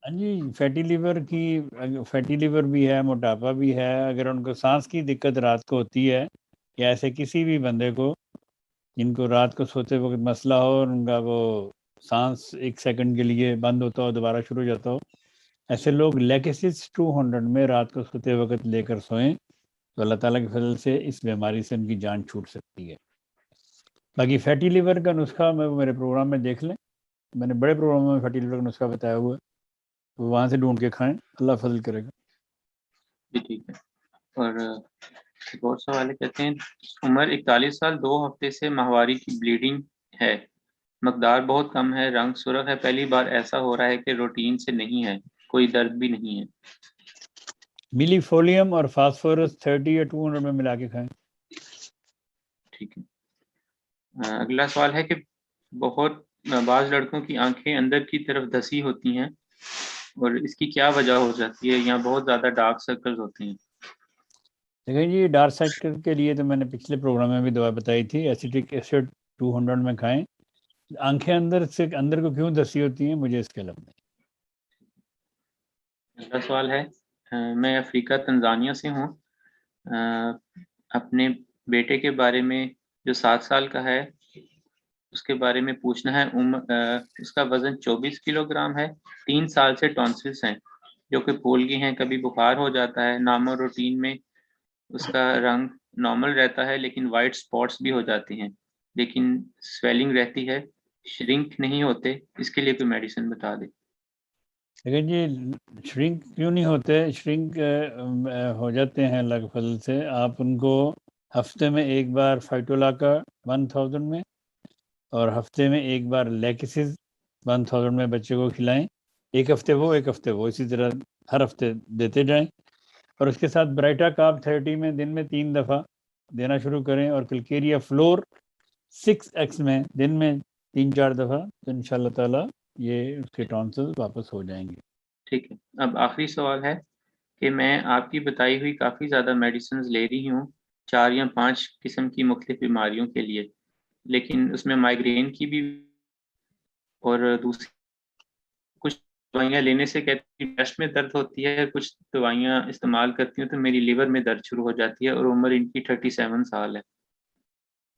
ہاں جی، فیٹی لیور بھی ہے، موٹاپا بھی ہے. اگر ان کو سانس کی دقت رات کو ہوتی ہے یا ایسے کسی بھی بندے کو جن کو رات کو سوتے وقت مسئلہ ہو اور ان کا وہ سانس 1 سیکنڈ کے لیے بند ہوتا ہو دوبارہ شروع ہو جاتا ہو، ایسے لوگ لیکسس 200 میں رات کو سوتے وقت لے کر سوئیں تو اللہ تعالیٰ کے فضل سے اس بیماری سے ان کی جان چھوٹ سکتی ہے. باقی فیٹی لیور کا نسخہ میں میرے پروگرام میں دیکھ لیں، میں نے بڑے پروگراموں میں فیٹی لیور کا نسخہ بتایا ہوا ہے، تو وہاں سے ڈھونڈ کے کھائیں، اللہ فضل کرے گا. جی ٹھیک ہے. اور ایک اور سوال ہے، کہتے ہیں عمر 41 سال، 2 ہفتے سے ماہواری کی بلیڈنگ ہے، مقدار بہت کم ہے، رنگ سرخ ہے، پہلی بار ایسا ہو رہا ہے کہ روٹین سے نہیں ہے، کوئی درد بھی نہیں ہے. ملی فولیم اور فاسفورس 30 یا 200 میں ملا کے کھائیں. ٹھیک ہے. اگلا سوال ہے کہ بعض لڑکوں کی آنکھیں اندر کی طرف دھسی ہوتی ہیں اور اس کی کیا وجہ ہو جاتی ہے، یہاں بہت زیادہ ڈارک سرکلز ہوتے ہیں. دیکھیں جی، ڈارک سرکل کے لیے تو میں نے پچھلے پروگرام میں بھی دوا بتائی تھی، ایسیٹک ایسڈ 200 میں کھائیں. آنکھیں اندر کو کیوں دھسی ہوتی ہیں، مجھے اس کے علم نہیں. اگلا سوال ہے، میں افریقہ تنزانیہ سے ہوں، اپنے بیٹے کے بارے میں جو 7 سال کا ہے اس کے بارے میں پوچھنا ہے. اس کا وزن 24 کلو گرام ہے، 3 سال سے ٹونسلس ہیں جو کہ پھول گئی ہیں، کبھی بخار ہو جاتا ہے، نارمل روٹین میں اس کا رنگ نارمل رہتا ہے لیکن وائٹ سپاٹس بھی ہو جاتے ہیں، لیکن سویلنگ رہتی ہے، شرنک نہیں ہوتے، اس کے لیے کوئی میڈیسن بتا دیں. لیکن جی شرنک کیوں نہیں ہوتے، شرنک ہو جاتے ہیں اللہ کے فضل سے. آپ ان کو ہفتے میں ایک بار فائٹولا کا 1000 میں اور ہفتے میں ایک بار لیکسز 1000 میں بچے کو کھلائیں، ایک ہفتے وہ ایک ہفتے وہ، اسی طرح ہر ہفتے دیتے جائیں. اور اس کے ساتھ برائٹا کاپ 30 میں دن میں 3 دفعہ دینا شروع کریں، اور کلکیریا فلور 6x میں دن میں 3-4 دفعہ، تو ان شاء اللہ تعالیٰ یہ اس کے ٹونسل واپس ہو جائیں گے. ٹھیک ہے. اب آخری سوال ہے کہ میں آپ کی بتائی ہوئی کافی زیادہ میڈیسنز لے رہی ہوں 4 یا 5 قسم کی مختلف بیماریوں کے لیے، لیکن اس میں مائیگرین کی بھی اور دوسری کچھ دوائیاں لینے سے کہتی ہیں چیسٹ میں درد ہوتی ہے، کچھ دوائیاں استعمال کرتی ہوں تو میری لیور میں درد شروع ہو جاتی ہے، اور عمر ان کی 37 سال ہے.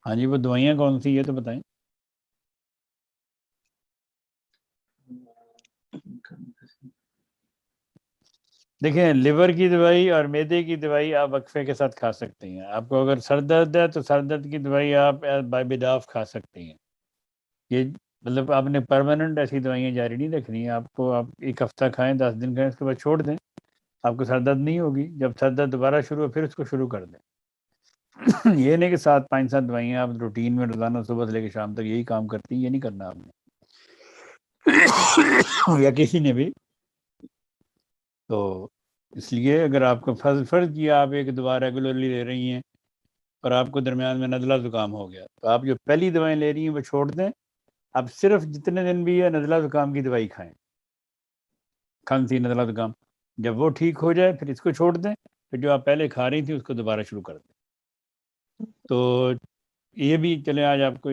ہاں جی، وہ دوائیاں کون سی یہ تو بتائیں. دیکھیں، لیور کی دوائی اور معدے کی دوائی آپ وقفے کے ساتھ کھا سکتے ہیں. آپ کو اگر سر درد ہے تو سر درد کی دوائی آپ بائبیڈاف کھا سکتے ہیں. یہ مطلب آپ نے پرماننٹ ایسی دوائیاں جاری نہیں رکھنی ہیں. آپ کو آپ 1 ہفتہ کھائیں، 10 دن کھائیں، اس کے بعد چھوڑ دیں، آپ کو سر درد نہیں ہوگی. جب سر درد دوبارہ شروع ہو پھر اس کو شروع کر دیں. یہ نہیں کہ 5-7 دوائیاں آپ روٹین میں روزانہ صبح سے لے کے شام تک یہی کام کرتی ہیں، یہ نہیں کرنا آپ نے یا کسی نے بھی. تو اس لیے اگر آپ کو فرض کیا آپ ایک دوا ریگولرلی لے رہی ہیں اور آپ کو درمیان میں نزلہ زکام ہو گیا، تو آپ جو پہلی دوائیں لے رہی ہیں وہ چھوڑ دیں. آپ صرف جتنے دن بھی ہے نزلہ زکام کی دوائی کھائیں، کھانسی نزلہ زکام، جب وہ ٹھیک ہو جائے پھر اس کو چھوڑ دیں، پھر جو آپ پہلے کھا رہی تھیں اس کو دوبارہ شروع کر دیں. تو یہ بھی چلے، آج آپ کو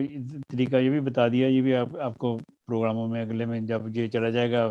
طریقہ یہ بھی بتا دیا، یہ بھی آپ کو پروگراموں میں اگلے میں جب یہ چلا جائے گا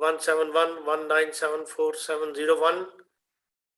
17119744701।